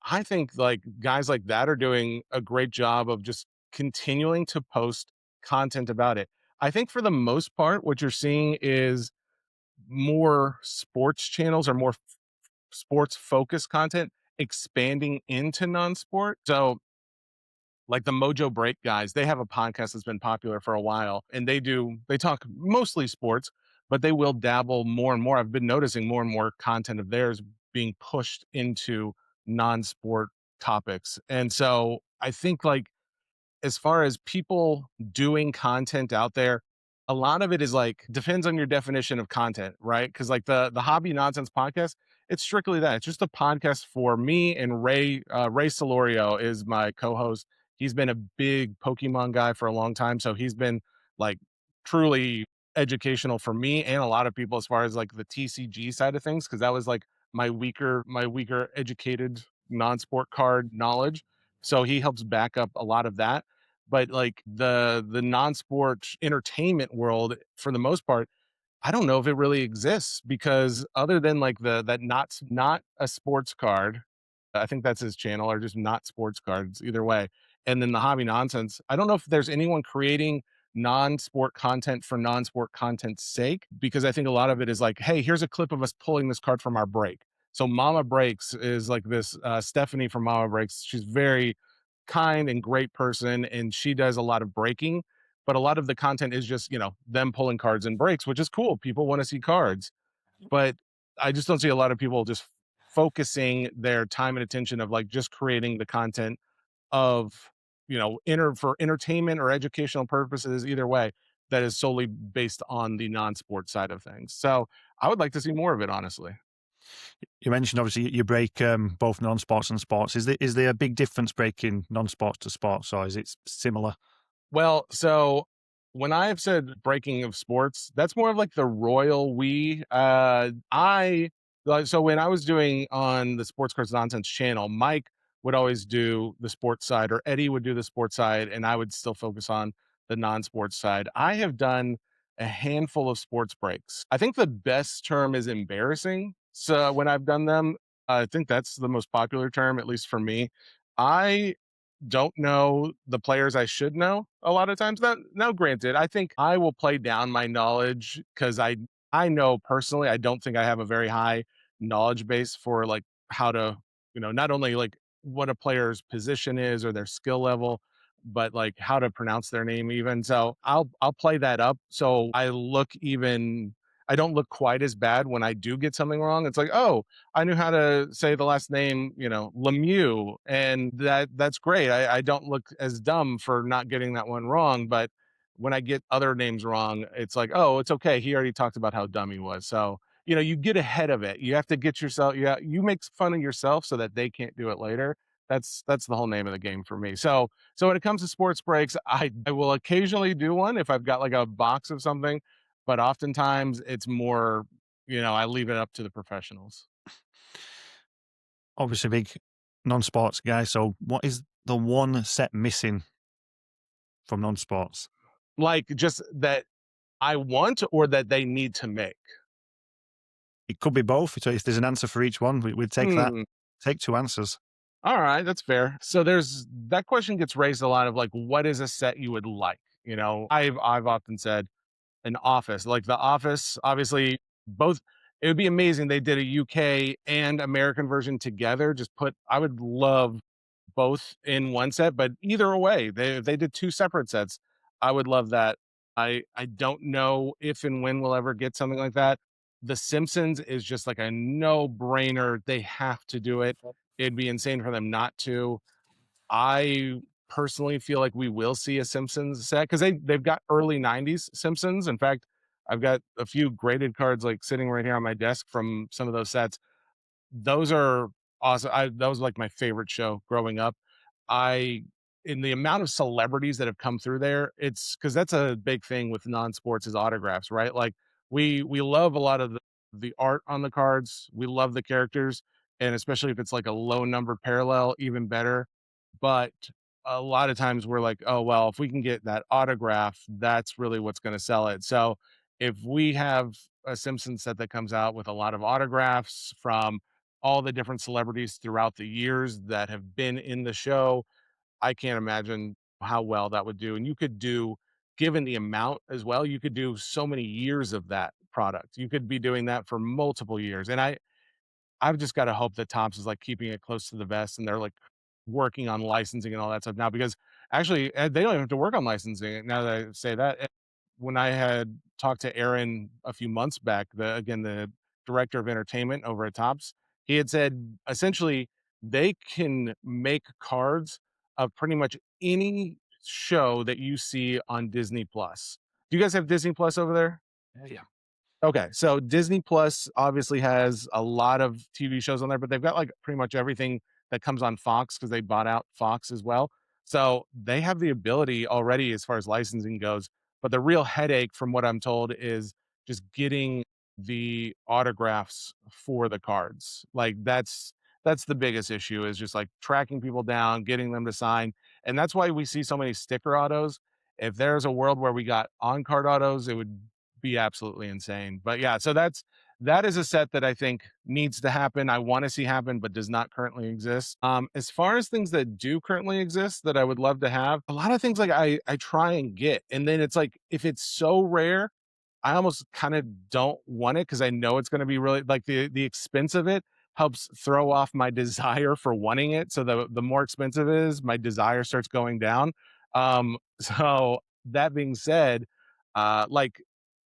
I think like guys like that are doing a great job of just continuing to post content about it. I think for the most part, what you're seeing is more sports channels or more sports focused content expanding into non-sport. So like the Mojo Break guys, they have a podcast that's been popular for a while and they talk mostly sports, but they will dabble more and more. I've been noticing more and more content of theirs being pushed into non-sport topics. And so I think like as far as people doing content out there, a lot of it is like depends on your definition of content, right? Because like the Hobby Nonsense podcast, it's strictly that. It's just a podcast for me and Ray. Ray Solorio is my co-host. He's been a big Pokemon guy for a long time, so he's been like truly educational for me and a lot of people as far as like the TCG side of things, because that was like my weaker educated non-sport card knowledge. So he helps back up a lot of that. But like the non-sport entertainment world, for the most part, I don't know if it really exists because other than like that not a sports card, I think that's his channel, or just not sports cards, either way. And then the Hobby Nonsense, I don't know if there's anyone creating non-sport content for non-sport content's sake, because I think a lot of it is like, hey, here's a clip of us pulling this card from our break. So Mama Breaks is like this Stephanie from Mama Breaks. She's very kind and great person, and she does a lot of breaking, but a lot of the content is just, them pulling cards and breaks, which is cool. People want to see cards, but I just don't see a lot of people just focusing their time and attention of like just creating the content of, for entertainment or educational purposes, either way, that is solely based on the non-sport side of things. So I would like to see more of it, honestly. You mentioned obviously you break both non-sports and sports. Is there a big difference breaking non-sports to sports, or is it similar? Well, so When I've said breaking of sports, that's more of like the royal we. I like so when I was doing on the Sports Cards Nonsense channel, Mike would always do the sports side, or Eddie would do the sports side, and I would still focus on the non-sports side. I have done a handful of sports breaks. I think the best term is embarrassing. So when I've done them, I think that's the most popular term, at least for me. I don't know the players I should know a lot of times. Now, granted, I think I will play down my knowledge because I know personally I don't think I have a very high knowledge base for like how to, not only like what a player's position is or their skill level, but like how to pronounce their name even. So I'll play that up so I don't look quite as bad when I do get something wrong. It's like, oh, I knew how to say the last name, Lemieux, and that's great. I don't look as dumb for not getting that one wrong, but when I get other names wrong, it's like, oh, it's okay. He already talked about how dumb he was. So, you get ahead of it. You have to get yourself, yeah, you make fun of yourself so that they can't do it later. That's the whole name of the game for me. So when it comes to sports breaks, I will occasionally do one if I've got like a box of something, but oftentimes it's more, I leave it up to the professionals. Obviously, big non-sports guy. So, what is the one set missing from non-sports? Like just that I want or that they need to make. It could be both. So, if there's an answer for each one, we'd take that. Hmm. Take two answers. All right, that's fair. So there's that question gets raised a lot of like, what is a set you would like? I've often said an Office. Like The Office, obviously, both. It would be amazing they did a UK and American version together. I would love both in one set, but either way, if they did two separate sets, I would love that. I don't know if and when we'll ever get something like that. The Simpsons is just like a no brainer. They have to do it. It'd be insane for them not to. I personally feel like we will see a Simpsons set because they've got early '90s Simpsons. In fact, I've got a few graded cards like sitting right here on my desk from some of those sets. Those are awesome. That was like my favorite show growing up. I in the amount of celebrities that have come through there, it's because that's a big thing with non-sports is autographs, right? Like we love a lot of the art on the cards. We love the characters, and especially if it's like a low number parallel, even better. But a lot of times we're like, oh well, if we can get that autograph, that's really what's going to sell it. So if we have a Simpsons set that comes out with a lot of autographs from all the different celebrities throughout the years that have been in the show, I can't imagine how well that would do. And you could do, given the amount as well, you could do so many years of that product. You could be doing that for multiple years. And I've just got to hope that Topps is like keeping it close to the vest and they're like working on licensing and all that stuff now because actually they don't even have to work on licensing now that I say that. When I had talked to Aaron a few months back, the director of entertainment over at Topps, he had said essentially they can make cards of pretty much any show that you see on Disney Plus. Do you guys have Disney Plus over there? Yeah. Okay, so Disney Plus obviously has a lot of TV shows on there, but they've got like pretty much everything that comes on Fox because they bought out Fox as well. So they have the ability already as far as licensing goes. But the real headache, from what I'm told, is just getting the autographs for the cards. Like that's the biggest issue is just like tracking people down, getting them to sign. And that's why we see so many sticker autos. If there's a world where we got on card autos, it would be absolutely insane. But yeah, so that is a set that I think needs to happen. I want to see happen, but does not currently exist. As far as things that do currently exist that I would love to have, a lot of things like I try and get, and then it's like if it's so rare, I almost kind of don't want it because I know it's going to be really like the expense of it helps throw off my desire for wanting it. So the more expensive it is, my desire starts going down. So that being said, like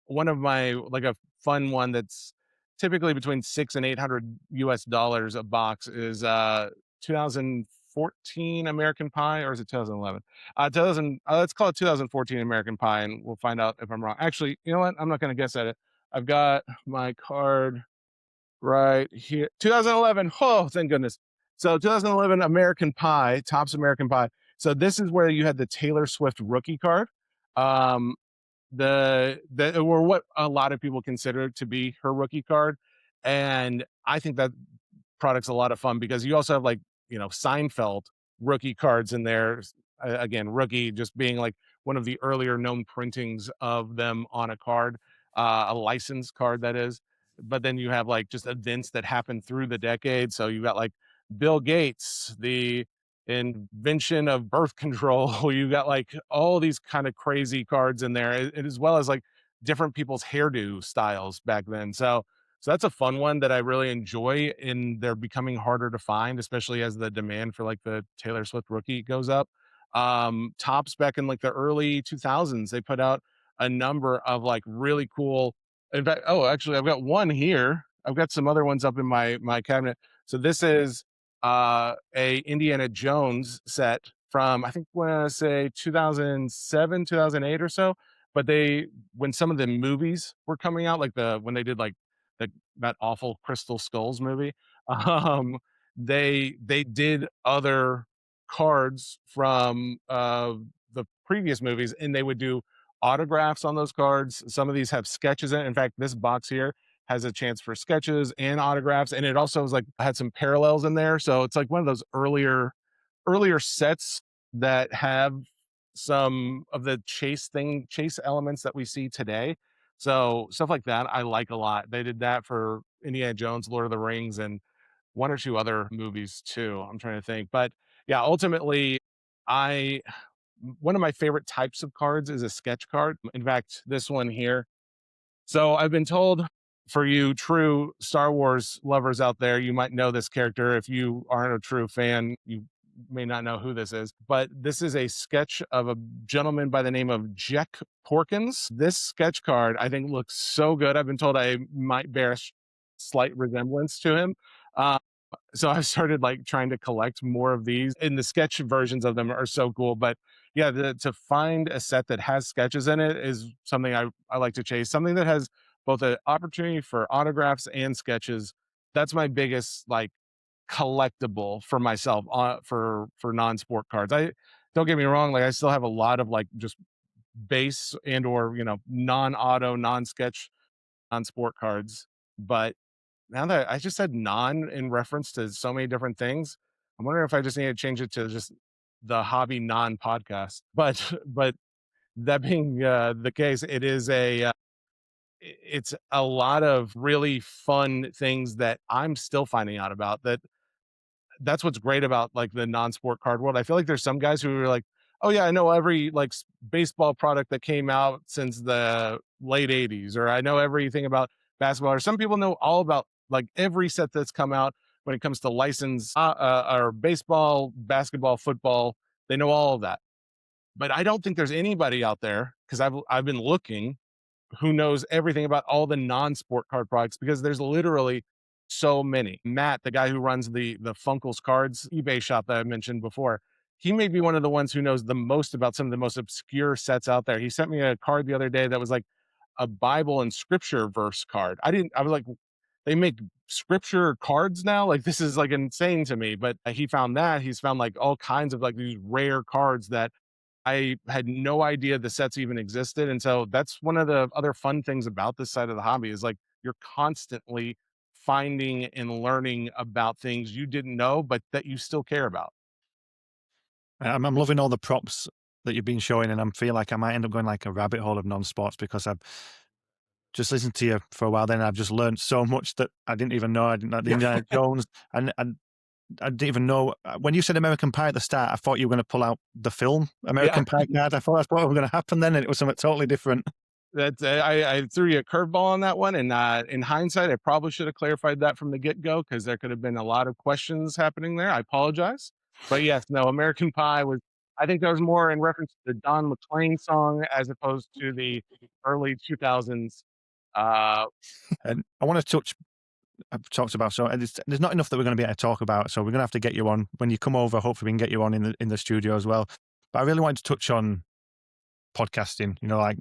one of my like a fun one that's typically between 6 and 800 US dollars a box is 2014 American Pie, or is it 2011? 2000. Let's call it 2014 American Pie, and we'll find out if I'm wrong. Actually, you know what? I'm not going to guess at it. I've got my card right here. 2011. Oh, thank goodness. So 2011 American Pie, Topps American Pie. So this is where you had the Taylor Swift rookie card. the or what a lot of people consider to be her rookie card, and I think that product's a lot of fun because you also have like, Seinfeld rookie cards in there. Again, rookie just being like one of the earlier known printings of them on a card, a licensed card that is. But then you have like just events that happen through the decade. So you got like Bill Gates, the invention of birth control. You got like all these kind of crazy cards in there, as well as like different people's hairdo styles back then. So that's a fun one that I really enjoy, and they're becoming harder to find, especially as the demand for like the Taylor Swift rookie goes up. Tops back in like the early 2000s, they put out a number of like really cool. In fact, oh, actually, I've got one here. I've got some other ones up in my cabinet. So this is a Indiana Jones set from I think want to say 2007, 2008 or so. But they when some of the movies were coming out, like the when they did like the that awful Crystal Skulls movie. Um, they did other cards from the previous movies, and they would do autographs on those cards. Some of these have sketches in it. In fact, this box here has a chance for sketches and autographs, and it also was like had some parallels in there. So it's like one of those earlier sets that have some of the chase elements that we see today. So stuff like that I like a lot. They did that for Indiana Jones, Lord of the Rings, and one or two other movies too. I'm trying to think. But yeah, ultimately I one of my favorite types of cards is a sketch card. In fact, this one here, so I've been told for you true Star Wars lovers out there, you might know this character. If you aren't a true fan, you may not know who this is, but this is a sketch of a gentleman by the name of Jack Porkins. This sketch card I think looks so good. I've been told I might bear a slight resemblance to him. Uh, so I've started like trying to collect more of these, and the sketch versions of them are so cool. But yeah, to find a set that has sketches in it is something I like to chase. Something that has both an opportunity for autographs and sketches. That's my biggest like collectible for myself for non-sport cards. I don't get me wrong, like I still have a lot of like just base and or non-auto, non-sketch, non-sport cards. But now that I just said non in reference to so many different things, I'm wondering if I just need to change it to just the hobby non podcast. But that being the case, it is it's a lot of really fun things that I'm still finding out about. That's what's great about like the non-sport card world. I feel like there's some guys who are like, oh yeah, I know every like baseball product that came out since the late 80s, or I know everything about basketball, or some people know all about like every set that's come out when it comes to license or baseball, basketball, football. They know all of that. But I don't think there's anybody out there because I've been looking who knows everything about all the non-sport card products because there's literally so many. Matt, the guy who runs the Funkles Cards eBay shop that I mentioned before, he may be one of the ones who knows the most about some of the most obscure sets out there. He sent me a card the other day that was like a Bible and scripture verse card. I was like, they make scripture cards now? Like this is like insane to me. But he found that. He's found like all kinds of like these rare cards that I had no idea the sets even existed. And so that's one of the other fun things about this side of the hobby is like you're constantly finding and learning about things you didn't know, but that you still care about. I'm loving all the props that you've been showing, and I feel like I might end up going like a rabbit hole of non-sports because I've just listened to you for a while. Then I've just learned so much that I didn't even know. I didn't know the Yeah. Indiana Jones, and I didn't even know when you said American Pie at the start. I thought you were going to pull out the film Yeah. American Pie card. I thought that's what was going to happen then, and it was something totally different. That's I threw you a curveball on that one, and in hindsight, I probably should have clarified that from the get go because there could have been a lot of questions happening there. I apologize, but yes, no, American Pie was. I think that was more in reference to the Don McLean song as opposed to the early 2000s. Uh, And I want to touch. I've talked about so there's not enough that we're going to be able to talk about. So we're going to have to get you on when you come over. Hopefully, we can get you on in the studio as well. But I really wanted to touch on podcasting. Like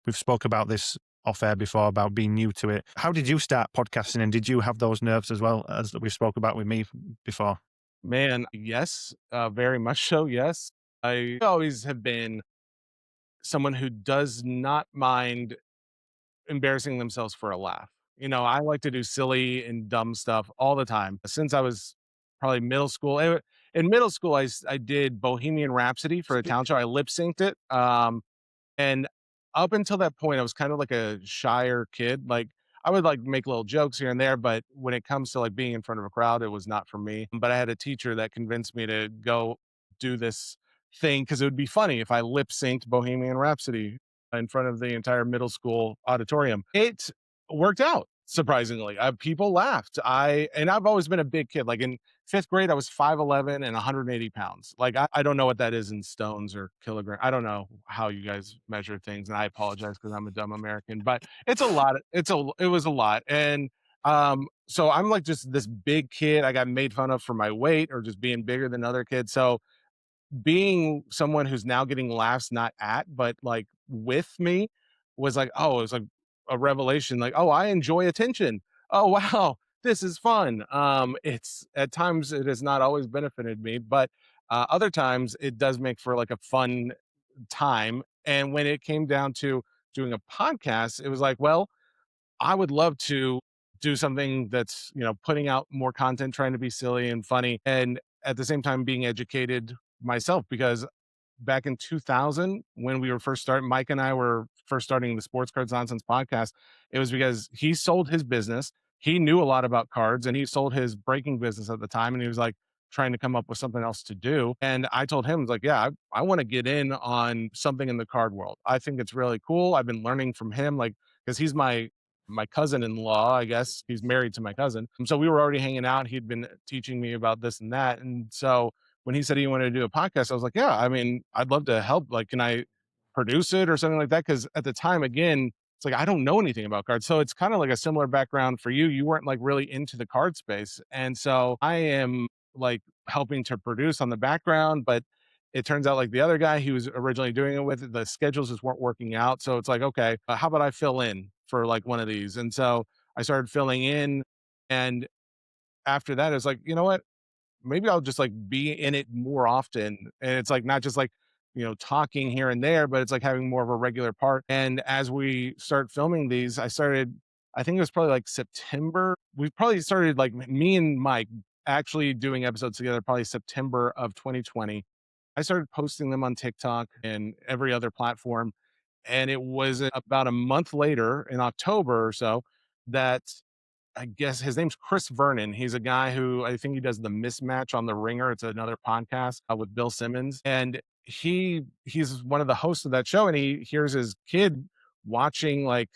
we've spoke about this off air before about being new to it. How did you start podcasting, and did you have those nerves as well as we spoke about with me before? Man, yes, very much so. Yes, I always have been someone who does not mind embarrassing themselves for a laugh. I like to do silly and dumb stuff all the time. Since I was probably middle school. In middle school, I did Bohemian Rhapsody for a talent show. I lip synced it. And up until that point, I was kind of like a shyer kid. Like I would like make little jokes here and there, but when it comes to like being in front of a crowd, it was not for me. But I had a teacher that convinced me to go do this thing because it would be funny if I lip synced Bohemian Rhapsody in front of the entire middle school auditorium. It worked out surprisingly. People laughed. I've always been a big kid. Like in fifth grade, I was 5'11" and 180 pounds. Like, I don't know what that is in stones or kilogram. I don't know how you guys measure things. And I apologize because I'm a dumb American, but it's a lot. It was a lot. And, so I'm like just this big kid. I got made fun of for my weight or just being bigger than other kids. So being someone who's now getting laughs not at, but like with me was like, oh, it was like a revelation. Like, oh, I enjoy attention. Oh, wow, this is fun. It's at times it has not always benefited me, but other times it does make for like a fun time. And when it came down to doing a podcast, it was like, well, I would love to do something that's, putting out more content, trying to be silly and funny, and at the same time being educated myself because back in 2000 when we were first starting Mike and I were first starting the Sports Cards Nonsense podcast, it was because he sold his business. He knew a lot about cards and he sold his breaking business at the time and he was like trying to come up with something else to do. And I told him like, yeah, I want to get in on something in the card world. I think it's really cool. I've been learning from him like because he's my cousin-in-law, I guess. He's married to my cousin. And so we were already hanging out. He'd been teaching me about this and that. And so when he said he wanted to do a podcast, I was like, yeah, I mean, I'd love to help. Like, can I produce it or something like that? Because at the time, again, it's like I don't know anything about cards. So it's kind of like a similar background for you. You weren't like really into the card space. And so I am like helping to produce on the background, but it turns out like the other guy he was originally doing it with, the schedules just weren't working out. So it's like, okay, how about I fill in for like one of these? And so I started filling in. And after that, it was like, you know what? Maybe I'll just like be in it more often. And it's like not just like, talking here and there, but it's like having more of a regular part. And as we start filming these, I think it was probably like September. We probably started like me and Mike actually doing episodes together, probably September of 2020. I started posting them on TikTok and every other platform. And it was about a month later in October or so that I guess his name's Chris Vernon. He's a guy who I think he does the mismatch on the Ringer. It's another podcast with Bill Simmons. And he's one of the hosts of that show. And he hears his kid watching like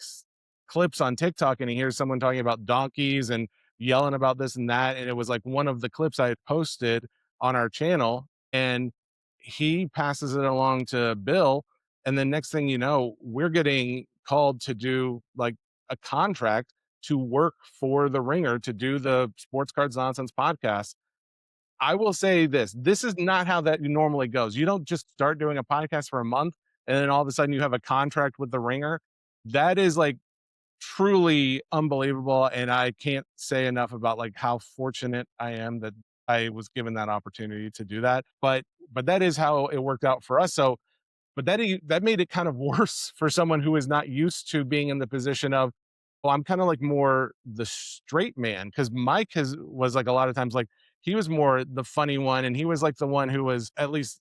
clips on TikTok and he hears someone talking about donkeys and yelling about this and that. And it was like one of the clips I had posted on our channel. And he passes it along to Bill. And then next thing you know, we're getting called to do like a contract to work for the Ringer to do the Sports Cards Nonsense podcast. I will say this is not how that normally goes. You don't just start doing a podcast for a month and then all of a sudden you have a contract with the Ringer. That is like truly unbelievable. And I can't say enough about like how fortunate I am that I was given that opportunity to do that. But that is how it worked out for us. So but that made it kind of worse for someone who is not used to being in the position of, well, I'm kind of like more the straight man because Mike was like a lot of times like he was more the funny one and he was like the one who was at least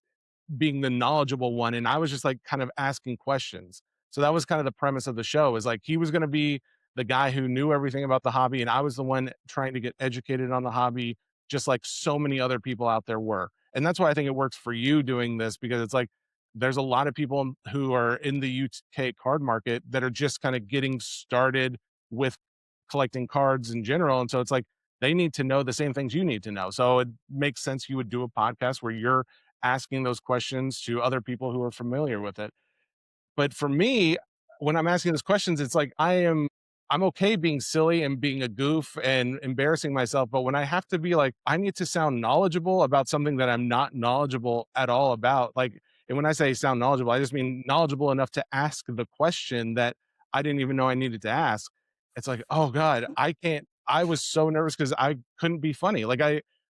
being the knowledgeable one. And I was just like kind of asking questions. So that was kind of the premise of the show is like he was going to be the guy who knew everything about the hobby. And I was the one trying to get educated on the hobby, just like so many other people out there were. And that's why I think it works for you doing this because it's like there's a lot of people who are in the UK card market that are just kind of getting started with collecting cards in general. And so it's like they need to know the same things you need to know. So it makes sense you would do a podcast where you're asking those questions to other people who are familiar with it. But for me, when I'm asking those questions, it's like I'm okay being silly and being a goof and embarrassing myself. But when I have to be like, I need to sound knowledgeable about something that I'm not knowledgeable at all about. Like, and when I say sound knowledgeable, I just mean knowledgeable enough to ask the question that I didn't even know I needed to ask. It's like, oh God, I was so nervous because I couldn't be funny.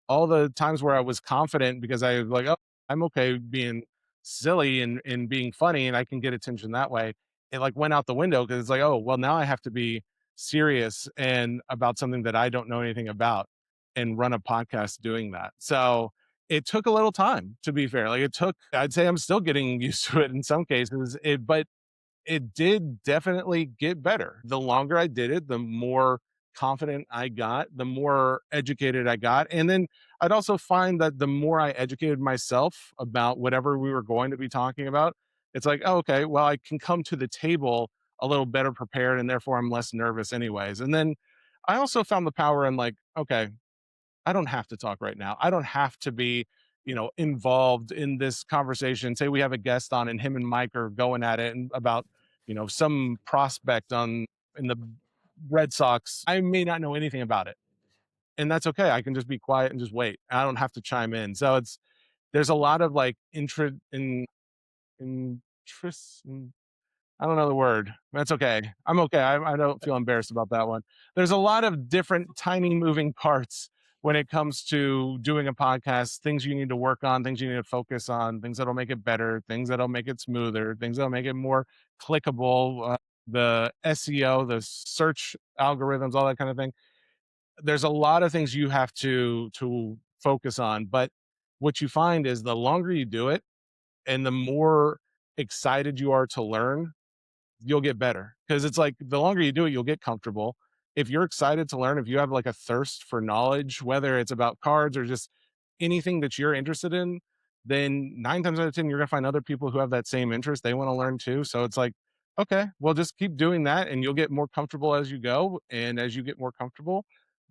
All the times where I was confident because I was like, oh, I'm okay being silly and being funny and I can get attention that way, it like went out the window because it's like, oh, well, now I have to be serious and about something that I don't know anything about and run a podcast doing that. So it took a little time, to be fair. Like it took, I'd say I'm still getting used to it in some cases, but it did definitely get better. The longer I did it, the more confident I got, the more educated I got. And then I'd also find that the more I educated myself about whatever we were going to be talking about, it's like, oh, okay, well, I can come to the table a little better prepared and therefore I'm less nervous, anyways. And then I also found the power in like, okay, I don't have to talk right now. I don't have to be, involved in this conversation. Say we have a guest on and him and Mike are going at it and about, some prospect on in the Red Sox. I may not know anything about it. And that's okay. I can just be quiet and just wait. I don't have to chime in. So there's a lot of like interest, I don't know the word. That's okay. I'm okay. I don't feel embarrassed about that one. There's a lot of different tiny moving parts when it comes to doing a podcast, things you need to work on, things you need to focus on, things that'll make it better, things that'll make it smoother, things that'll make it more clickable, the SEO, the search algorithms, all that kind of thing. There's a lot of things you have to focus on, but what you find is the longer you do it and the more excited you are to learn, you'll get better because it's like the longer you do it, you'll get comfortable. If you're excited to learn, if you have like a thirst for knowledge, whether it's about cards or just anything that you're interested in, then 9 times out of 10, you're going to find other people who have that same interest. They want to learn too. So it's like, okay, well, just keep doing that and you'll get more comfortable as you go. And as you get more comfortable,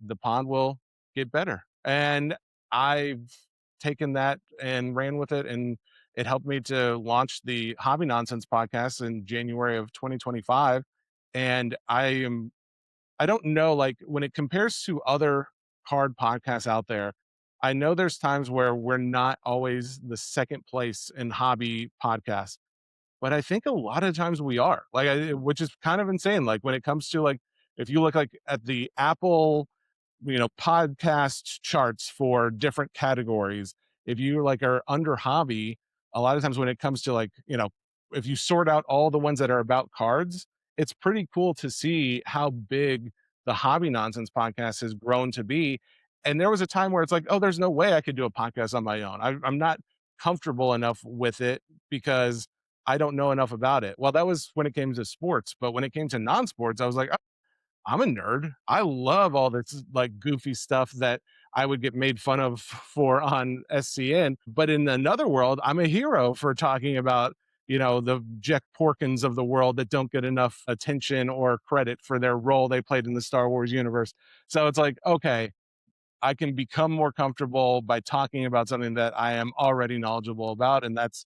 the pond will get better. And I've taken that and ran with it. And it helped me to launch the Hobby Nonsense podcast in January of 2025. And I don't know, like when it compares to other card podcasts out there, I know there's times where we're not always the second place in hobby podcasts, but I think a lot of times we are, like, which is kind of insane. Like when it comes to like, if you look like at the Apple, podcast charts for different categories, if you like are under hobby, a lot of times when it comes to like, if you sort out all the ones that are about cards, it's pretty cool to see how big the Hobby Nonsense podcast has grown to be. And there was a time where it's like, oh, there's no way I could do a podcast on my own. I'm not comfortable enough with it because I don't know enough about it. Well, that was when it came to sports, but when it came to non-sports, I was like, I'm a nerd. I love all this like goofy stuff that I would get made fun of for on SCN. But in another world, I'm a hero for talking about, the Jack Porkins of the world that don't get enough attention or credit for their role they played in the Star Wars universe. So it's like, okay, I can become more comfortable by talking about something that I am already knowledgeable about, and it's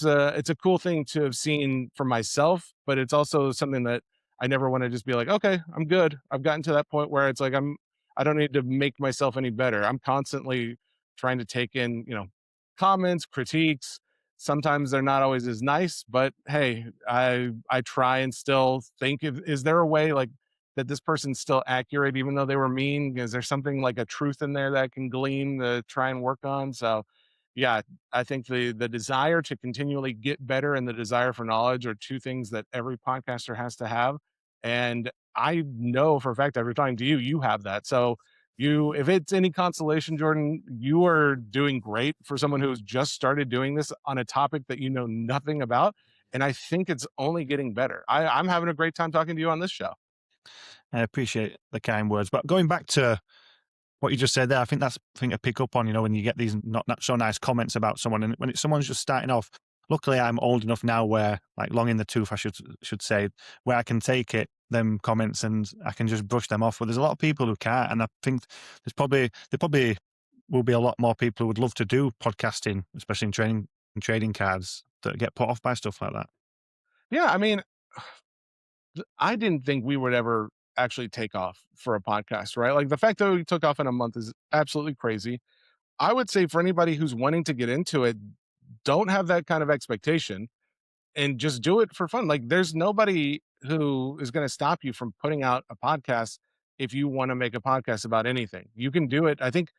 a cool thing to have seen for myself, but it's also something that I never want to just be like, okay, I'm good. I've gotten to that point where it's like I don't need to make myself any better. I'm constantly trying to take in, comments, critiques. Sometimes they're not always as nice, but hey, I try and still think, is there a way like that this person's still accurate even though they were mean? Is there something like a truth in there that I can glean to try and work on? So yeah, I think the desire to continually get better and the desire for knowledge are two things that every podcaster has to have. And I know for a fact every time to you, you have that. So if it's any consolation, Jordan, you are doing great for someone who's just started doing this on a topic that you know nothing about. And I think it's only getting better. I'm having a great time talking to you on this show. I appreciate the kind words. But going back to what you just said there, I think that's the thing to pick up on, when you get these not so nice comments about someone, and when someone's just starting off. Luckily, I'm old enough now where, like, long in the tooth, I should say, where I can take them comments, and I can just brush them off. But there's a lot of people who can't, and I think there probably will be a lot more people who would love to do podcasting, especially in trading cards, that get put off by stuff like that. Yeah, I mean, I didn't think we would ever actually take off for a podcast, right? Like the fact that we took off in a month is absolutely crazy. I would say for anybody who's wanting to get into it, don't have that kind of expectation and just do it for fun. Like there's nobody who is going to stop you from putting out a podcast if you want to make a podcast about anything. You can do it. I think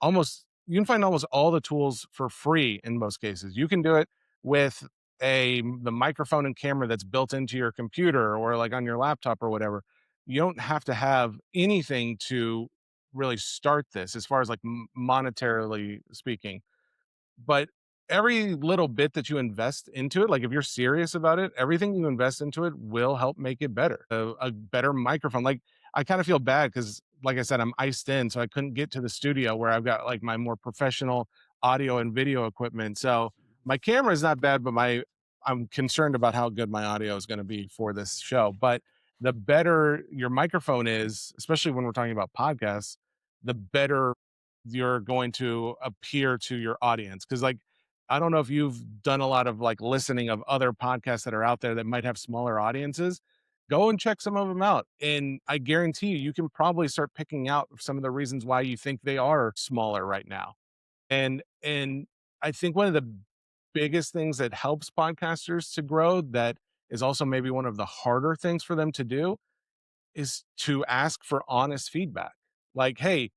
you can find almost all the tools for free in most cases. You can do it. with the microphone and camera that's built into your computer or like on your laptop or whatever. You don't have to have anything to really start this as far as like monetarily speaking, but every little bit that you invest into it, like if you're serious about it, everything you invest into it will help make it better. A better microphone. Like I kind of feel bad because, like I said, I'm iced in, so I couldn't get to the studio where I've got like my more professional audio and video equipment. So my camera is not bad, but I'm concerned about how good my audio is going to be for this show. But the better your microphone is, especially when we're talking about podcasts, the better you're going to appear to your audience. Cause like, I don't know if you've done a lot of like listening of other podcasts that are out there that might have smaller audiences. Go and check some of them out. And I guarantee you, you can probably start picking out some of the reasons why you think they are smaller right now. And I think one of the biggest things that helps podcasters to grow that is also maybe one of the harder things for them to do is to ask for honest feedback. Like, hey,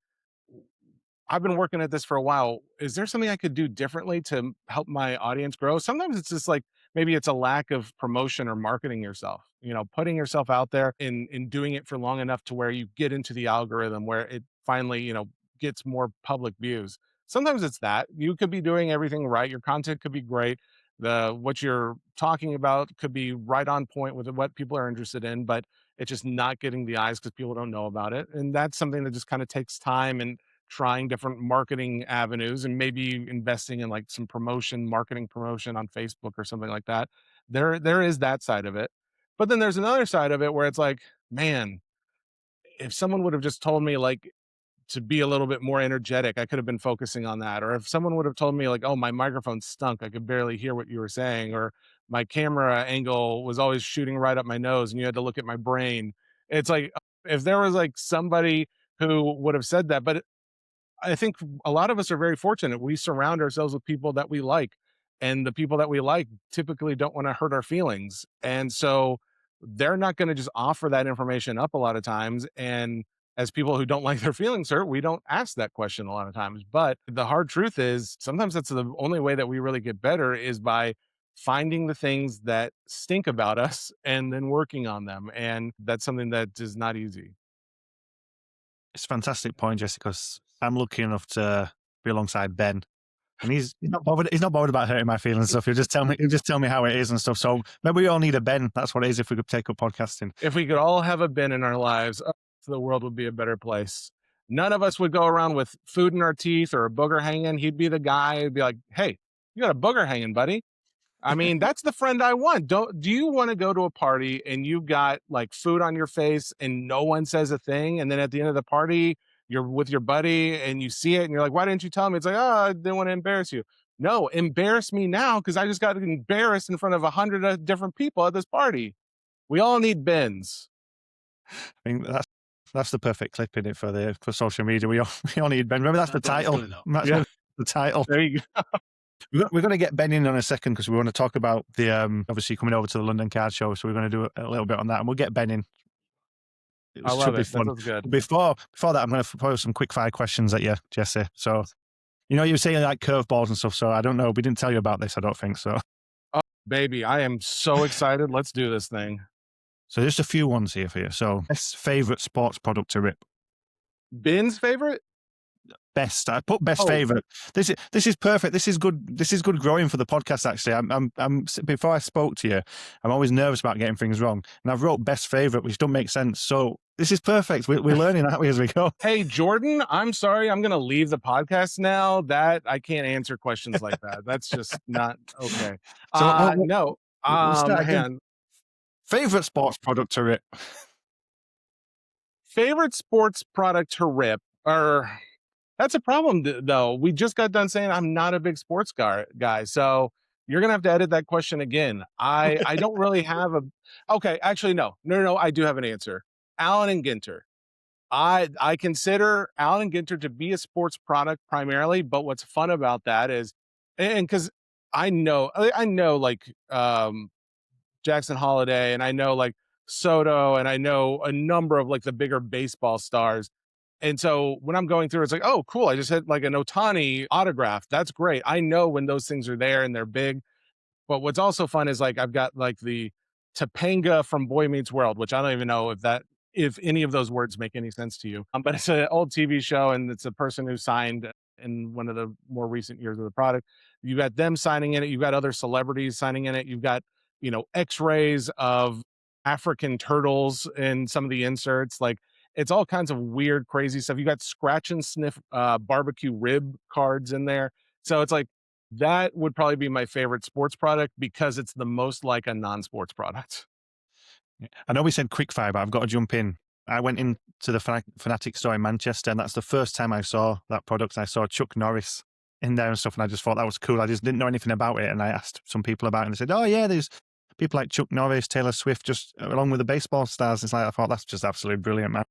I've been working at this for a while. Is there something I could do differently to help my audience grow? Sometimes it's just like maybe it's a lack of promotion or marketing yourself. You know, putting yourself out there and doing it for long enough to where you get into the algorithm where it finally, gets more public views. Sometimes it's that. You could be doing everything right. Your content could be great. The what you're talking about could be right on point with what people are interested in, but it's just not getting the eyes because people don't know about it. And that's something that just kind of takes time and trying different marketing avenues and maybe investing in like some marketing promotion on Facebook or something like that. There is that side of it. But then there's another side of it where it's like, man, if someone would have just told me like to be a little bit more energetic, I could have been focusing on that. Or if someone would have told me like, oh, my microphone stunk, I could barely hear what you were saying, or my camera angle was always shooting right up my nose and you had to look at my brain. It's like if there was like somebody who would have said that, but I think a lot of us are very fortunate. We surround ourselves with people that we like, and the people that we like typically don't want to hurt our feelings. And so they're not going to just offer that information up a lot of times. And as people who don't like their feelings hurt, we don't ask that question a lot of times. But the hard truth is sometimes that's the only way that we really get better is by finding the things that stink about us and then working on them. And that's something that is not easy. It's a fantastic point, Jesse, because I'm lucky enough to be alongside Ben. And he's not bothered. He's not bothered about hurting my feelings and stuff. He'll just tell me how it is and stuff. So maybe we all need a Ben. That's what it is. If we could take up podcasting, If we could all have a bin in our lives, the world would be a better place. None of us would go around with food in our teeth or a booger hanging. He'd be the guy who'd be like, "Hey, you got a booger hanging, buddy." I mean, that's the friend I want. Do you want to go to a party and you've got like food on your face and no one says a thing, and then at the end of the party you're with your buddy and you see it and you're like, "Why didn't you tell me?" It's like, "Oh, I didn't want to embarrass you." No, embarrass me now because I just got embarrassed in front of 100 different people at this party. We all need bins. I mean that's the perfect clip in it for social media. We all need Ben. Remember that's the title. That's Yeah, the title. there you go. We're going to get Ben in a second because we want to talk about the obviously coming over to the London Card Show. So we're going to do a little bit on that, and we'll get Ben in. I Should love be it. That fun. sounds good. Before that, I'm going to pose some quick fire questions at you, Jesse. So you were saying like curveballs and stuff. So I don't know. We didn't tell you about this. I don't think so. Oh, baby, I am so excited. Let's do this thing. So just a few ones here for you. So best favorite sports product to rip. Ben's favorite? Best. I put best Oh, favorite. This is perfect. This is good. This is good growing for the podcast. Actually, I'm before I spoke to you, I'm always nervous about getting things wrong, and I've wrote best favorite, which don't make sense. So this is perfect. We're learning, aren't we, as we go? hey, Jordan, I'm sorry. I'm going to leave the podcast now. That I can't answer questions like that. That's just not okay. So No. we'll start Hang again. on. Favorite sports product to rip. Favorite sports product to rip or that's a problem though. We just got done saying I'm not a big sports guy. So you're going to have to edit that question again. I don't really have a okay, actually no, I do have an answer. Allen and Ginter. I consider Allen and Ginter to be a sports product primarily, but what's fun about that is and cuz I know like Jackson Holiday and I know like Soto and I know a number of like the bigger baseball stars. And so when I'm going through, it's like, oh, cool. I just hit like an Otani autograph. That's great. I know when those things are there and they're big. But what's also fun is like I've got like the Topanga from Boy Meets World, which I don't even know if any of those words make any sense to you. But it's an old TV show, and it's a person who signed in one of the more recent years of the product. You got them signing in it. You've got other celebrities signing in it. You've got, X-rays of African turtles in some of the inserts. Like it's all kinds of weird, crazy stuff. You got scratch and sniff barbecue rib cards in there. So it's like that would probably be my favorite sports product because it's the most like a non-sports product. I know we said quickfire, but I've got to jump in. I went into the Fanatic store in Manchester, and that's the first time I saw that product. I saw Chuck Norris in there and stuff, and I just thought that was cool. I just didn't know anything about it, and I asked some people about it, and they said, "Oh yeah, there's people like Chuck Norris, Taylor Swift, just along with the baseball stars." It's like I thought that's just absolutely brilliant, man.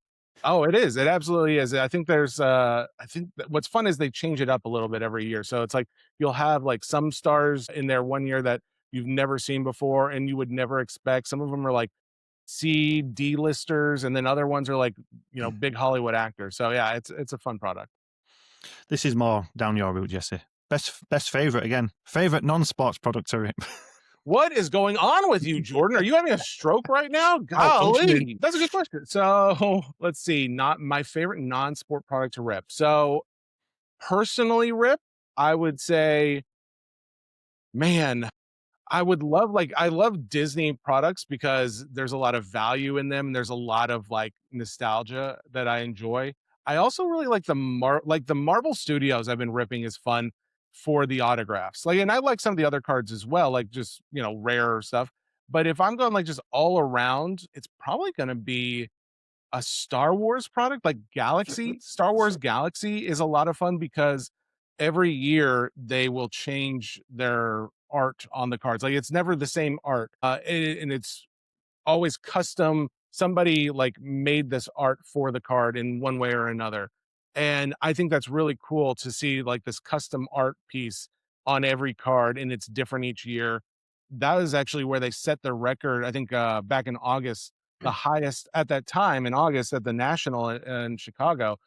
Oh, it is. It absolutely is. I think I think that what's fun is they change it up a little bit every year. So it's like you'll have like some stars in there one year that you've never seen before and you would never expect. Some of them are like D-listers, and then other ones are like, big Hollywood actors. So yeah, it's a fun product. This is more down your route, Jesse. Best favorite again. Favorite non-sports product to rip. What is going on with you, Jordan? Are you having a stroke right now? Oh, functioning. Golly. That's a good question. So let's see. Not my favorite non-sport product to rip. So personally rip, I would say, man, I love Disney products because there's a lot of value in them. There's a lot of like nostalgia that I enjoy. I also really like the Marvel Studios I've been ripping is fun for the autographs. Like, and I like some of the other cards as well, like just, rare stuff. But if I'm going like just all around, it's probably going to be a Star Wars product like Galaxy. Star Wars Galaxy is a lot of fun because every year they will change their art on the cards. Like it's never the same art. And it's always custom. Somebody like made this art for the card in one way or another. And I think that's really cool to see like this custom art piece on every card and it's different each year. That was actually where they set the record, I think back in August, the highest at that time in August at the National in Chicago.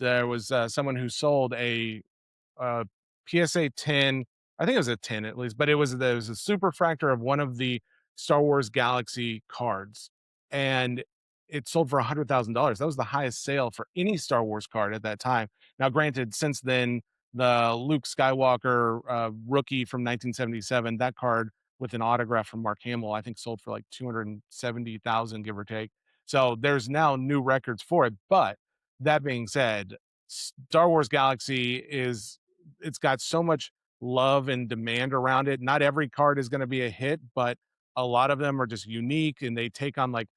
There was someone who sold a PSA 10. I think it was a 10 at least, but there was a super fractor of one of the Star Wars Galaxy cards, and it sold for $100,000. That was the highest sale for any Star Wars card at that time. Now, granted, since then, the Luke Skywalker rookie from 1977, that card with an autograph from Mark Hamill, I think sold for like 270,000, give or take. So there's now new records for it. But that being said, Star Wars Galaxy it's got so much love and demand around it. Not every card is going to be a hit, but a lot of them are just unique and they take on like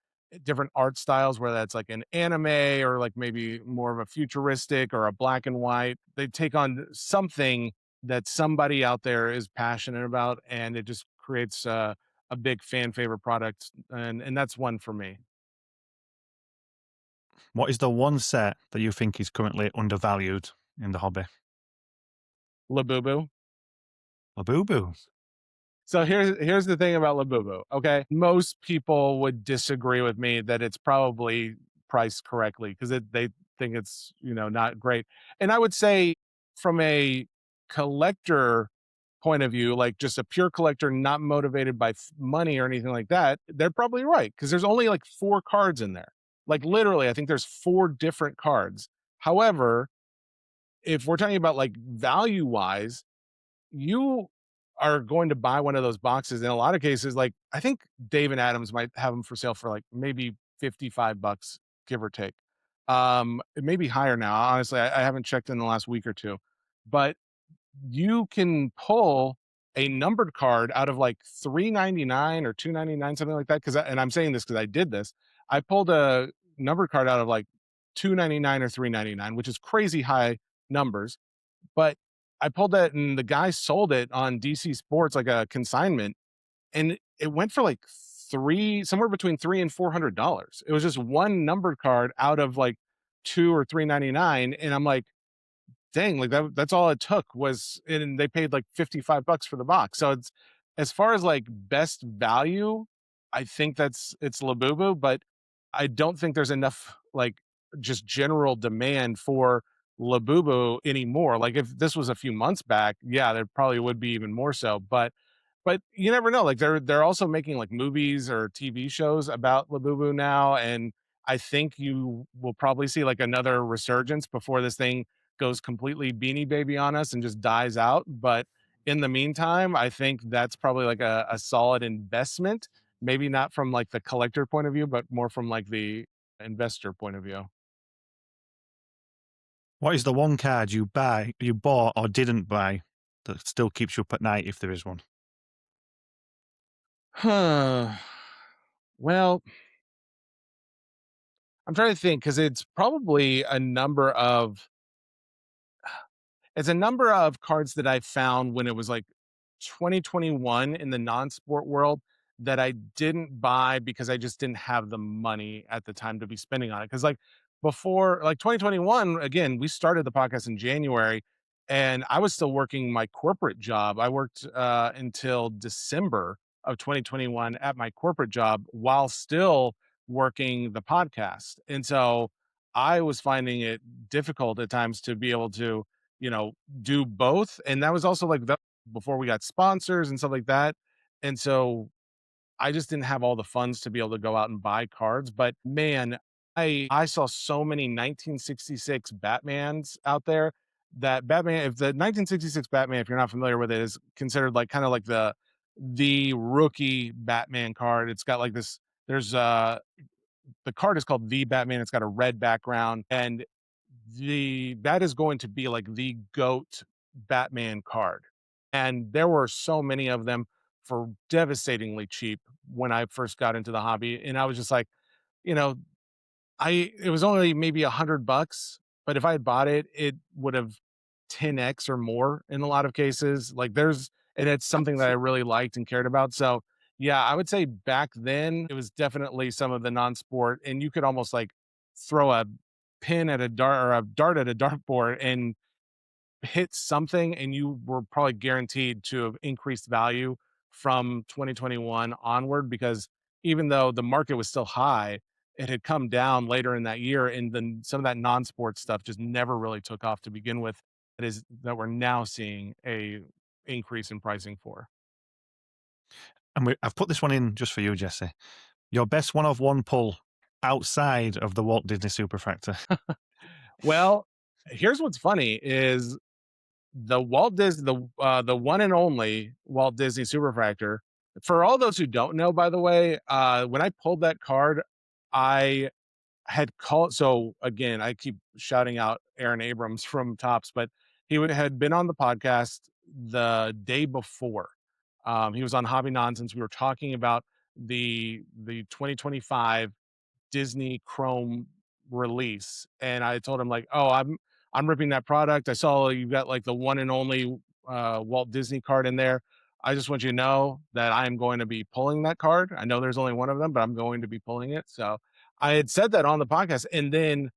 different art styles, whether that's like an anime or like maybe more of a futuristic or a black and white. They take on something that somebody out there is passionate about, and it just creates a big fan favorite product. And that's one for me. What is the one set that you think is currently undervalued in the hobby? Labubu. Labubu. So here's the thing about Labubu. Okay, most people would disagree with me that it's probably priced correctly because they think it's not great. And I would say from a collector point of view, like just a pure collector, not motivated by money or anything like that, they're probably right because there's only like 4 cards in there. Like literally, I think there's 4 different cards. However, if we're talking about like value wise, you are going to buy one of those boxes in a lot of cases. Like I think Dave and Adams might have them for sale for like maybe $55, give or take. It may be higher now. Honestly, I haven't checked in the last week or two, but you can pull a numbered card out of like 399 or 299, something like that. And I'm saying this because I did this. I pulled a numbered card out of like 299 or 399, which is crazy high numbers, but I pulled that and the guy sold it on DC Sports like a consignment, and it went for like somewhere between $300 and $400. It was just one numbered card out of like 2 or 399, and I'm like, dang, like that's all it took was, and they paid like $55 for the box. So it's as far as like best value, I think it's Labubu, but I don't think there's enough like just general demand for Labubu anymore. Like if this was a few months back, yeah, there probably would be even more so. But but you never know. Like they're also making like movies or TV shows about Labubu now, and I think you will probably see like another resurgence before this thing goes completely Beanie Baby on us and just dies out. But in the meantime, I think that's probably like a solid investment. Maybe not from like the collector point of view, but more from like the investor point of view. What is the one card you bought or didn't buy that still keeps you up at night if there is one? Huh. Well, I'm trying to think because it's a number of cards that I found when it was like 2021 in the non-sport world that I didn't buy because I just didn't have the money at the time to be spending on it. Because like before, like 2021, again, we started the podcast in January, and I was still working my corporate job. I worked until December of 2021 at my corporate job while still working the podcast, and so I was finding it difficult at times to be able to, you know, do both. And that was also like before we got sponsors and stuff like that. And so I just didn't have all the funds to be able to go out and buy cards. But man, I saw so many 1966 Batmans out there. That Batman, if the 1966 Batman, if you're not familiar with it, is considered like kind of like the rookie Batman card. It's got like this, there's the card is called the Batman. It's got a red background, and the that is going to be like the GOAT Batman card. And there were so many of them for devastatingly cheap when I first got into the hobby. And I was just like, you know, it was only maybe $100, but if I had bought it, it would have 10x or more in a lot of cases. Like and it's something that I really liked and cared about. So yeah, I would say back then it was definitely some of the non-sport, and you could almost like throw a pin at a dart or a dart at a dartboard and hit something, and you were probably guaranteed to have increased value from 2021 onward, because even though the market was still high, it had come down later in that year, and then some of that non-sport stuff just never really took off to begin with. That we're now seeing a increase in pricing for. And I've put this one in just for you, Jesse. Your best one of one pull outside of the Walt Disney Superfractor. Well, here's what's funny is the one and only Walt Disney Superfractor. For all those who don't know, by the way, when I pulled that card, I had called. So again, I keep shouting out Aaron Abrams from Tops, but had been on the podcast the day before. He was on Hobby Nonsense. We were talking about the 2025 Disney Chrome release, and I told him like, "Oh, I'm ripping that product. I saw you got like the one and only Walt Disney card in there. I just want you to know that I am going to be pulling that card. I know there's only one of them, but I'm going to be pulling it." So I had said that on the podcast, and then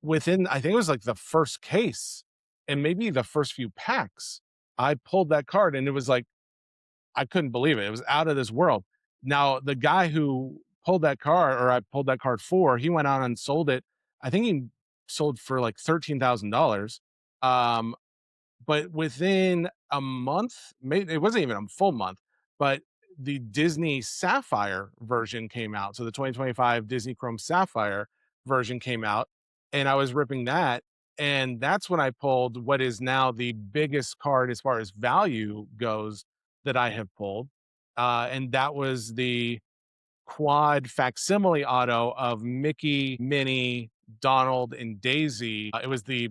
within, I think it was like the first case and maybe the first few packs, I pulled that card, and it was like I couldn't believe it. It was out of this world. Now, the guy who pulled that card, or I pulled that card for, he went out and sold it. I think he sold for like $13,000. Um, but within a month, maybe it wasn't even a full month, but the Disney Sapphire version came out. So the 2025 Disney Chrome Sapphire version came out, and I was ripping that. And that's when I pulled what is now the biggest card as far as value goes that I have pulled. And that was the quad facsimile auto of Mickey, Minnie, Donald, and Daisy. It was the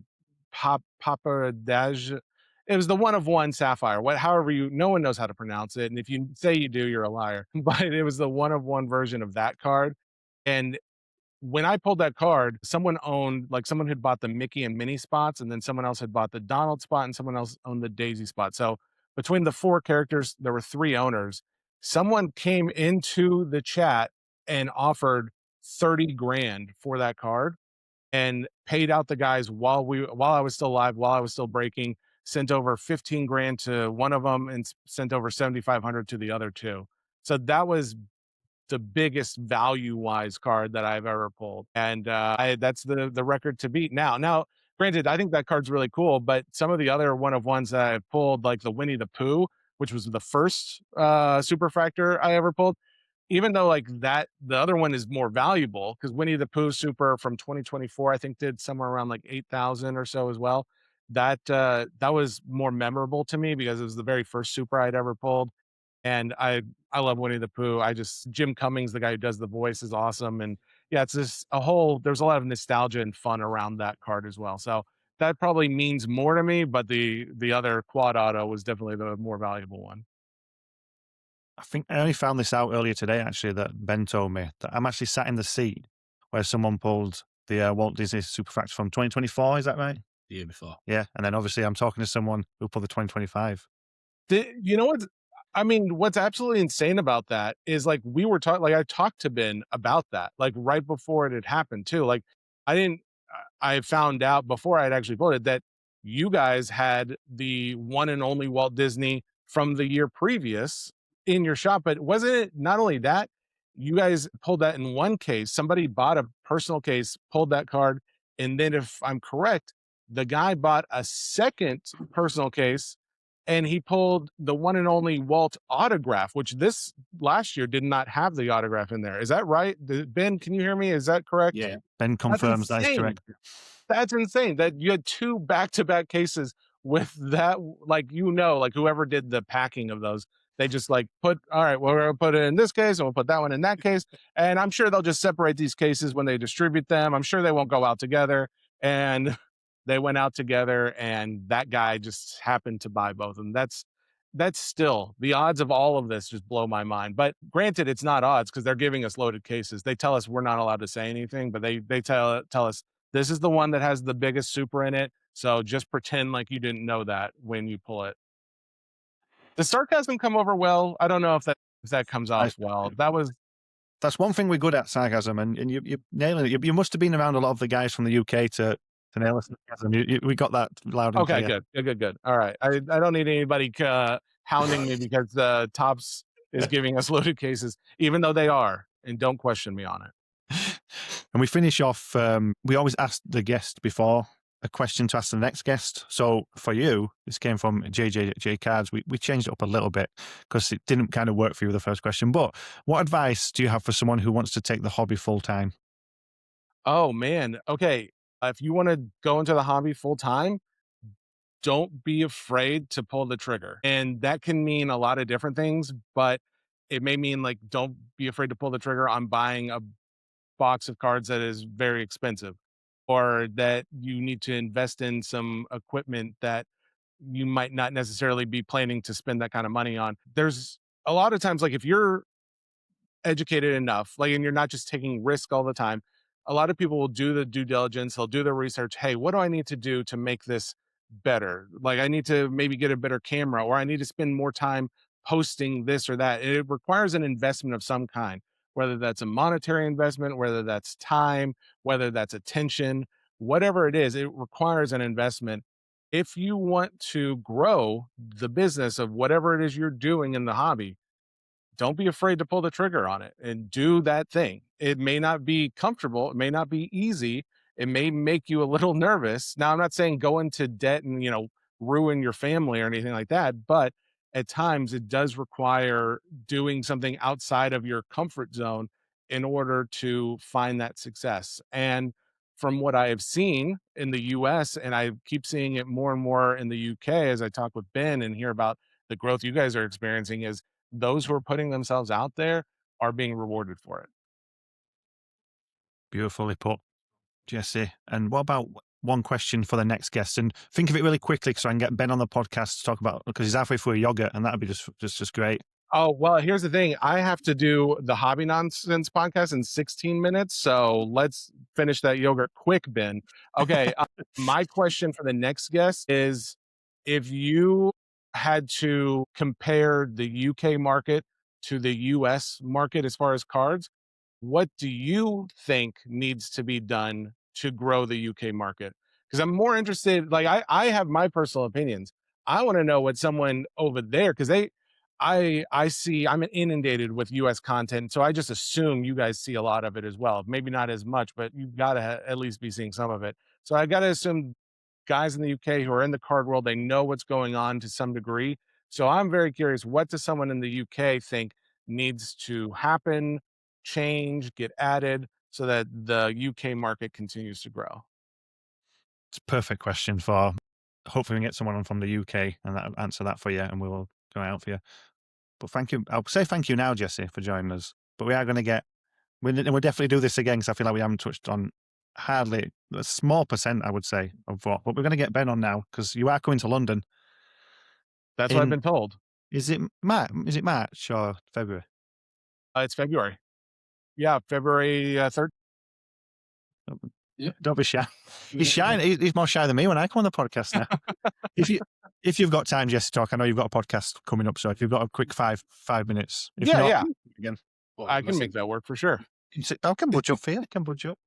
Paparadage. It was the one of one sapphire. However, no one knows how to pronounce it, and if you say you do, you're a liar. But it was the one of one version of that card, and when I pulled that card, someone had bought the Mickey and Minnie spots, and then someone else had bought the Donald spot, and someone else owned the Daisy spot. So between the four characters, there were three owners. Someone came into the chat and offered 30 grand for that card, and paid out the guys while I was still alive, while I was still breaking, sent over 15 grand to one of them and sent over 7,500 to the other two. So that was the biggest value wise card that I've ever pulled. And that's the record to beat now. Now, granted, I think that card's really cool, but some of the other one of ones that I've pulled, like the Winnie the Pooh, which was the first superfractor I ever pulled. Even though like that, the other one is more valuable because Winnie the Pooh Super from 2024, I think did somewhere around like 8,000 or so as well. That was more memorable to me because it was the very first Super I'd ever pulled, and I love Winnie the Pooh. I just Jim Cummings, the guy who does the voice, is awesome, and yeah, it's just a whole. There's a lot of nostalgia and fun around that card as well. So that probably means more to me, but the other quad auto was definitely the more valuable one. I think I only found this out earlier today, actually, that Ben told me that I'm actually sat in the seat where someone pulled the Walt Disney Superfractor from 2024. Is that right? The year before. Yeah. And then obviously I'm talking to someone who pulled the 2025. You know what? I mean, what's absolutely insane about that is like we were talking, like I talked to Ben about that, like right before it had happened too. Like I didn't, I found out before I had actually voted that you guys had the one and only Walt Disney from the year previous in your shop. But wasn't it not only that, you guys pulled that in one case? Somebody bought a personal case, pulled that card. And then, if I'm correct, the guy bought a second personal case and he pulled the one and only Walt autograph, which this last year did not have the autograph in there. Is that right? Ben, can you hear me? Is that correct? Yeah. Ben That's confirms that is insane. correct. That's insane that you had two back-to-back cases with that, like, like whoever did the packing of those, they just like put, all right, well, we're gonna put it in this case and we'll put that one in that case. And I'm sure they'll just separate these cases when they distribute them. I'm sure they won't go out together. And they went out together and that guy just happened to buy both of them. That's still the odds of all of this just blow my mind. But granted, it's not odds because they're giving us loaded cases. They tell us we're not allowed to say anything, but they tell us this is the one that has the biggest super in it. So just pretend like you didn't know that when you pull it. Does sarcasm come over well? I don't know if that comes I, off well. That was that's one thing we're good at, sarcasm, and you're nailing it. You must have been around a lot of the guys from the UK to nail sarcasm. We got that loud and okay. clear. Good. All right. I don't need anybody hounding me because Tops is giving us loaded cases, even though they are, and don't question me on it. And we finish off, we always ask the guest before a question to ask the next guest. So for you, this came from JJJ Cards. We changed it up a little bit because it didn't kind of work for you with the first question. But what advice do you have for someone who wants to take the hobby full time? Oh man. Okay. If you want to go into the hobby full time, don't be afraid to pull the trigger. And that can mean a lot of different things, but it may mean like don't be afraid to pull the trigger on buying a box of cards that is very expensive or that you need to invest in some equipment that you might not necessarily be planning to spend that kind of money on. There's a lot of times like if you're educated enough, like, and you're not just taking risk all the time. A lot of people will do the due diligence, they'll do the research. Hey, what do I need to do to make this better? Like, I need to maybe get a better camera, or I need to spend more time posting this or that. It requires an investment of some kind, whether that's a monetary investment, whether that's time, whether that's attention, whatever it is, it requires an investment. If you want to grow the business of whatever it is you're doing in the hobby, don't be afraid to pull the trigger on it and do that thing. It may not be comfortable, it may not be easy, it may make you a little nervous. Now, I'm not saying go into debt and, ruin your family or anything like that, but at times it does require doing something outside of your comfort zone in order to find that success. And from what I have seen in the US, and I keep seeing it more and more in the UK as I talk with Ben and hear about the growth you guys are experiencing, is those who are putting themselves out there are being rewarded for it. Beautifully put, Jesse. And what about one question for the next guest? And think of it really quickly so I can get Ben on the podcast to talk about, because he's halfway through a yogurt, and that'd be just great. Oh, well, here's the thing. I have to do the Hobby Nonsense podcast in 16 minutes. So let's finish that yogurt quick, Ben. Okay. My question for the next guest is if you had to compare the UK market to the US market as far as cards, what do you think needs to be done to grow the UK market? Because I'm more interested, like I have my personal opinions. I want to know what someone over there, because I see I'm inundated with US content. So I just assume you guys see a lot of it as well. Maybe not as much, but you've got to at least be seeing some of it. So I got to assume guys in the UK who are in the card world, they know what's going on to some degree. So I'm very curious, what does someone in the UK think needs to happen, change, get added so that the UK market continues to grow? It's a perfect question for hopefully we can get someone on from the UK and that answer that for you, and we will go out for you. But thank you. I'll say thank you now, Jesse, for joining us. But we are going to get, we'll definitely do this again because I feel like we haven't touched on hardly a small percent, I would say, of what. But we're going to get Ben on now because you are coming to London That's what I've in, been told. is it March? Is it March or February? It's February. Yeah, February 3rd. Yeah. Don't be shy. He's shy. He's more shy than me when I come on the podcast now. if you if you've got time, Jesse, talk. I know you've got a podcast coming up, so if you've got a quick 5 minutes, if Yeah, not, yeah. again, Well, I can make that work for sure. I can budge up for you. I can budge up.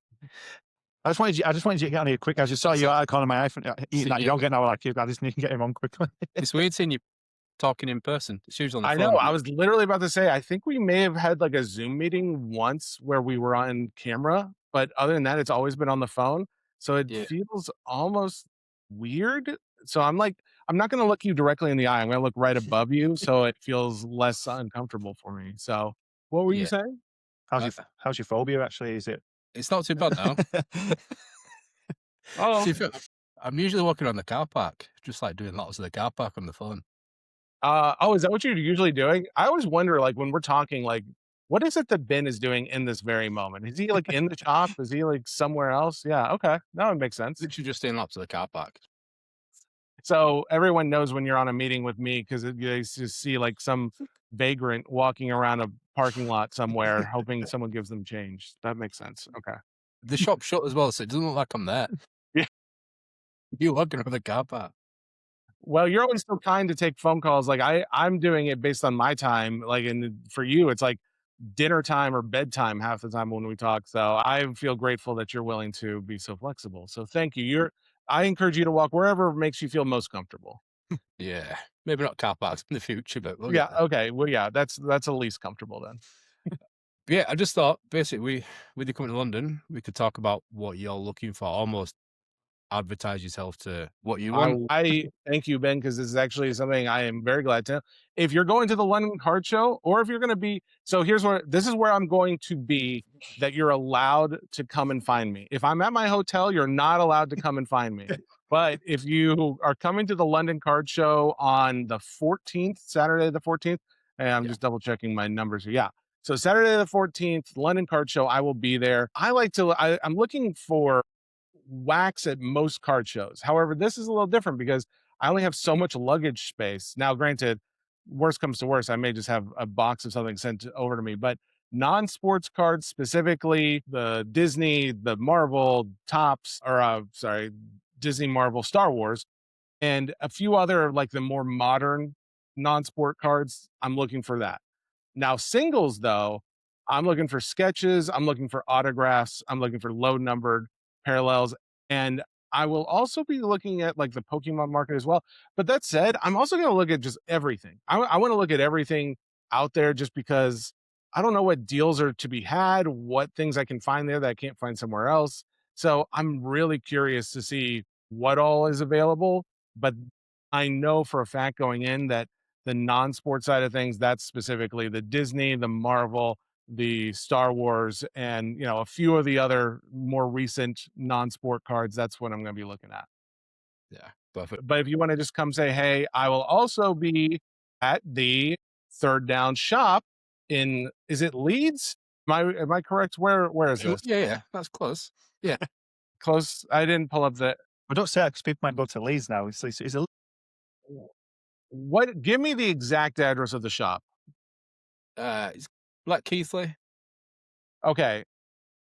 I just wanted you to get on here quick. I just saw you icon on my iPhone eating that yogurt, and I was like, I just need to get him on quickly. It's weird seeing you talking in person. It's usually on the I phone. know. I was literally about to say, I think we may have had like a Zoom meeting once where we were on camera, but other than that, it's always been on the phone. So it Yeah. feels almost weird. So I'm like, I'm not going to look you directly in the eye. I'm going to look right above you. So it feels less uncomfortable for me. So what were you Yeah. saying? How's your phobia actually? Is it? It's not too bad now. Oh, See, I'm usually walking around the car park, just like doing lots of the car park on the phone. is that what you're usually doing? I always wonder, like, when we're talking, like, what is it that Ben is doing in this very moment? Is he like in the shop? Is he like somewhere else? Yeah. Okay. That would make sense. Literally just doing lots of the car park. So everyone knows when you're on a meeting with me because they just see like some vagrant walking around a parking lot somewhere, hoping someone gives them change. That makes sense. Okay. The shop's shut as well, so it doesn't look like I'm there. Yeah. You're walking around the car park. Well, you're always so kind to take phone calls. Like I'm doing it based on my time. Like, and for you, it's like dinner time or bedtime half the time when we talk. So I feel grateful that you're willing to be so flexible. So thank you. I encourage you to walk wherever makes you feel most comfortable. Yeah. Maybe not car parks in the future, but we'll Yeah. get there. Okay. Well, yeah, that's the least comfortable then. But yeah, I just thought basically with you coming to London, we could talk about what you're looking for, almost advertise yourself to what you want. I thank you, Ben, because this is actually something I am very glad to. If you're going to the London Card Show, or if you're going to be, so this is where I'm going to be, that you're allowed to come and find me. If I'm at my hotel, you're not allowed to come and find me. But if you are coming to the London Card Show on the 14th, Saturday the 14th, and I'm Yeah. just double checking my numbers here. Yeah. So Saturday the 14th, London Card Show, I will be there. I'm looking for wax at most card shows. However, this is a little different because I only have so much luggage space. Now, granted, worst comes to worst, I may just have a box of something sent over to me, but non-sports cards, specifically the Disney, the Marvel tops, or sorry, Disney, Marvel, Star Wars, and a few other like the more modern non-sport cards, I'm looking for that. Now, singles, though, I'm looking for sketches, I'm looking for autographs, I'm looking for low numbered parallels, and I will also be looking at like the Pokemon market as well. But that said, I'm also going to look at just everything. I want to look at everything out there just because I don't know what deals are to be had, what things I can find there that I can't find somewhere else. So I'm really curious to see what all is available. But I know for a fact going in that the non-sport side of things, that's specifically the Disney, the Marvel, the Star Wars, and a few of the other more recent non-sport cards. That's what I'm going to be looking at. Yeah. Perfect. But if you want to just come say, hey, I will also be at the Third Down shop in, is it Leeds? Am I correct? Where is this? Yeah, that's close. Yeah. Close. I didn't pull up the. I don't say that because people might go to Leeds now. It's a What? Give me the exact address of the shop. It's like Keithley. Okay.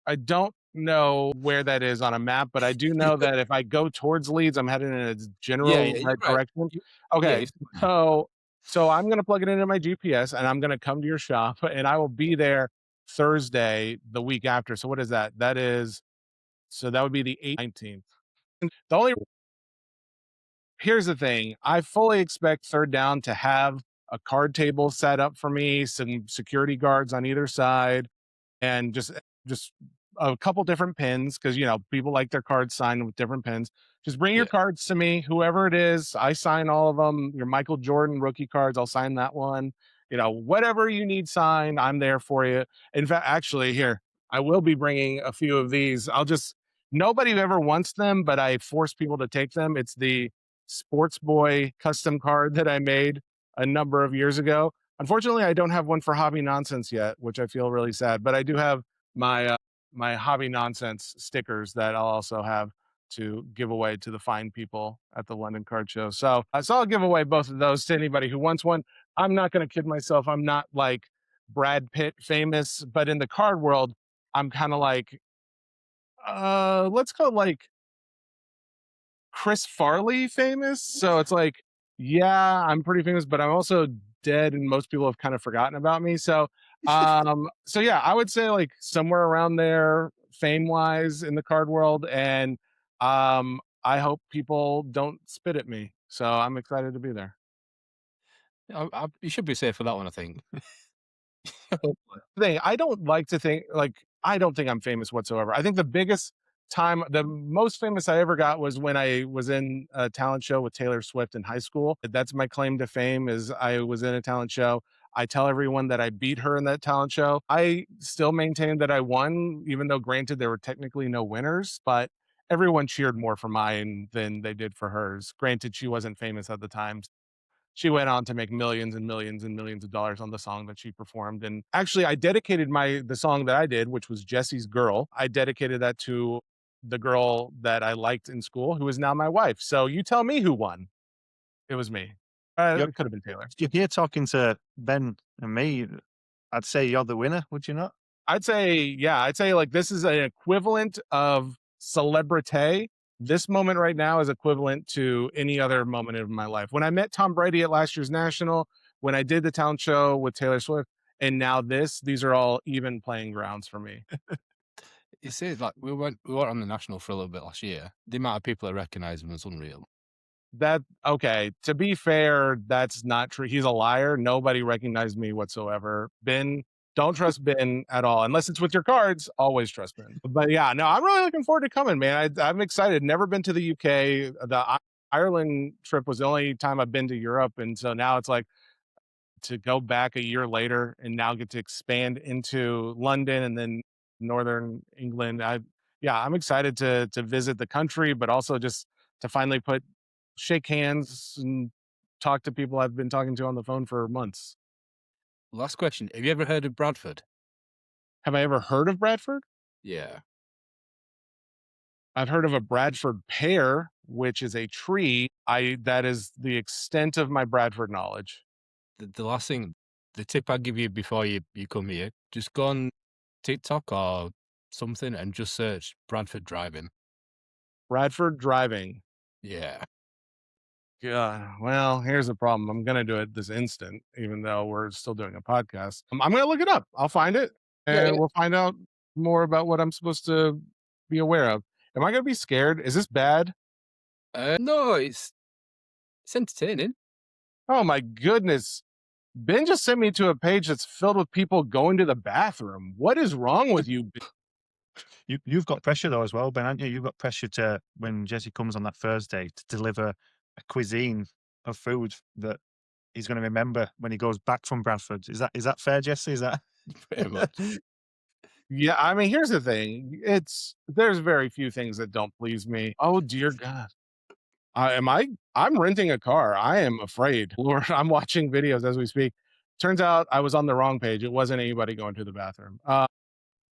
I don't know where that is on a map, but I do know that if I go towards Leeds, I'm heading in a general Yeah, you're right. direction. Yeah, Okay. it's- So I'm going to plug it into my GPS and I'm going to come to your shop and I will be there Thursday, the week after. So what is that? That would be the 19th. The only Here's the thing. I fully expect Third Down to have a card table set up for me, some security guards on either side, and just a couple different pins because people like their cards signed with different pins. Just bring your Yeah. cards to me, whoever it is. I sign all of them. Your Michael Jordan rookie cards, I'll sign that one. Whatever you need signed, I'm there for you. In fact, actually, here, I will be bringing a few of these. Nobody ever wants them, but I force people to take them. It's the Sports Boy custom card that I made a number of years ago. Unfortunately, I don't have one for Hobby Nonsense yet, which I feel really sad, but I do have my Hobby Nonsense stickers that I'll also have to give away to the fine people at the London Card Show. So I'll give away both of those to anybody who wants one. I'm not going to kid myself. I'm not like Brad Pitt famous, but in the card world, I'm kind of like, let's go like Chris Farley famous. So it's like, yeah, I'm pretty famous, but I'm also dead and most people have kind of forgotten about me. So yeah, I would say like somewhere around there fame wise in the card world. And I hope people don't spit at me. So I'm excited to be there. You should be safe for that one, I think. Thing. I don't like to think like I don't think I'm famous whatsoever. I think the most famous I ever got was when I was in a talent show with Taylor Swift in high school. That's my claim to fame is I was in a talent show. I tell everyone that I beat her in that talent show. I still maintain that I won, even though granted there were technically no winners, but everyone cheered more for mine than they did for hers. Granted, she wasn't famous at the time. She went on to make millions and millions and millions of dollars on the song that she performed. And actually, I dedicated the song that I did, which was Jesse's Girl. I dedicated that to the girl that I liked in school, who is now my wife. So you tell me who won. It was me. You're, It could have been Taylor. if you're talking to Ben and me, I'd say you're the winner, would you not? I'd say like this is an equivalent of celebrity. This moment right now is equivalent to any other moment in my life. When I met Tom Brady at last year's National, when I did the talent show with Taylor Swift, and now these are all even playing grounds for me. You see, like we went on the national for a little bit last year. The amount of people that recognise him is unreal. Okay, to be fair, that's not true. He's a liar. Nobody recognized me whatsoever. Ben, don't trust Ben at all. Unless it's with your cards, always trust Ben. But yeah, no, I'm really looking forward to coming, man. I'm excited. Never been to the UK. Ireland trip was the only time I've been to Europe. And so now it's like to go back a year later and now get to expand into London and then Northern England. I'm excited to visit the country, but also just to finally shake hands and talk to people I've been talking to on the phone for months. Last question: have you ever heard of Bradford? Have I ever heard of Bradford? Yeah, I've heard of a Bradford pear, which is a tree. That is the extent of my Bradford knowledge. the last thing, the tip I'd give you before you come here: just go on TikTok or something and just search Bradford driving. Bradford driving. Yeah, Yeah. Well, here's the problem. I'm gonna do it this instant, even though we're still doing a podcast. I'm gonna look it up. I'll find it, yeah, and yeah. we'll find out more about what I'm supposed to be aware of. Am I gonna be scared? Is this bad? No, it's entertaining. Oh my goodness. Ben just sent me to a page that's filled with people going to the bathroom. What is wrong with you? You've got pressure though as well, Ben, haven't you? You've got pressure to when Jesse comes on that Thursday to deliver a cuisine of food that he's going to remember when he goes back from Bradford. Is that fair, Jesse? Is that Pretty much. Yeah, I mean, here's the thing. There's very few things that don't please me. Oh dear God. I'm renting a car. I am afraid. Lord, I'm watching videos as we speak. Turns out I was on the wrong page. It wasn't anybody going to the bathroom.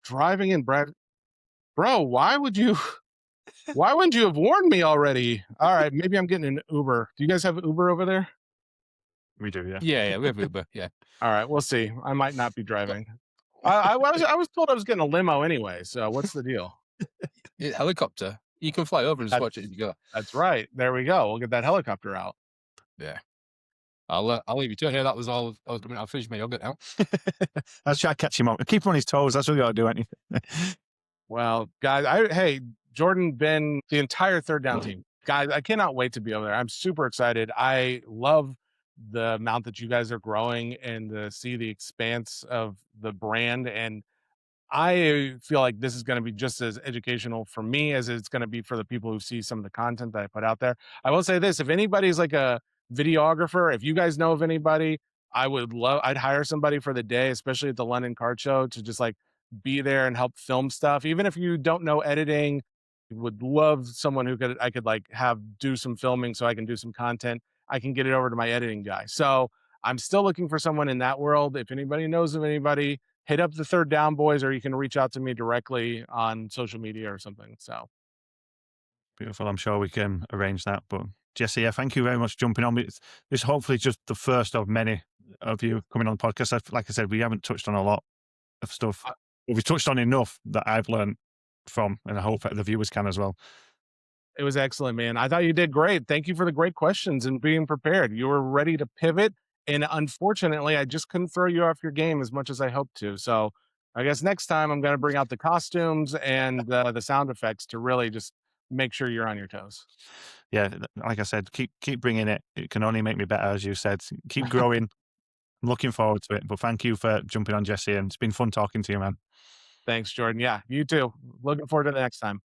Driving in Bro, why wouldn't you have warned me already? All right, maybe I'm getting an Uber. Do you guys have Uber over there? we do? Yeah. Yeah, we have Uber. Yeah, All right, we'll see. I might not be But driving. I was told I was getting a limo anyway. So what's the deal? helicopter. You can fly over and just watch it as you go. That's right. There we go. We'll get that helicopter out. Yeah, I'll leave you to it. Yeah, that was all I was doing. I'll finish my yogurt now. Let's try to catch him up. Keep him on his toes. That's what we got to do, ain't you? Well, guys, hey, Jordan, Ben, the entire third down team. Guys, I cannot wait to be over there. I'm super excited. I love the amount that you guys are growing and to see the expanse of the brand. And I feel like this is going to be just as educational for me as it's going to be for the people who see some of the content that I put out there. I will say this, if anybody's like a videographer, if you guys know of anybody, I'd hire somebody for the day, especially at the London Card Show, to just like be there and help film stuff. Even if you don't know editing, would love someone who I could like have do some filming so I can do some content. I can get it over to my editing guy. So I'm still looking for someone in that world. If anybody knows of anybody, hit up the Third Down Boys, or you can reach out to me directly on social media or something. So Beautiful. I'm sure we can arrange that. But Jesse, yeah, thank you very much for jumping on. This hopefully just the first of many of you coming on the podcast. Like I said, we haven't touched on a lot of stuff. uh, We've touched on enough that I've learned from, and I hope that the viewers can as well. it was excellent, man. I thought you did great. Thank you for the great questions and being prepared. You were ready to pivot. And unfortunately, I just couldn't throw you off your game as much as I hoped to. So I guess next time I'm going to bring out the costumes and the sound effects to really just make sure you're on your toes. Yeah, like I said, keep bringing it. It can only make me better, as you said. Keep growing. I'm looking forward to it. But thank you for jumping on, Jesse, and it's been fun talking to you, man. Thanks, Jordan. Yeah, you too. Looking forward to the next time.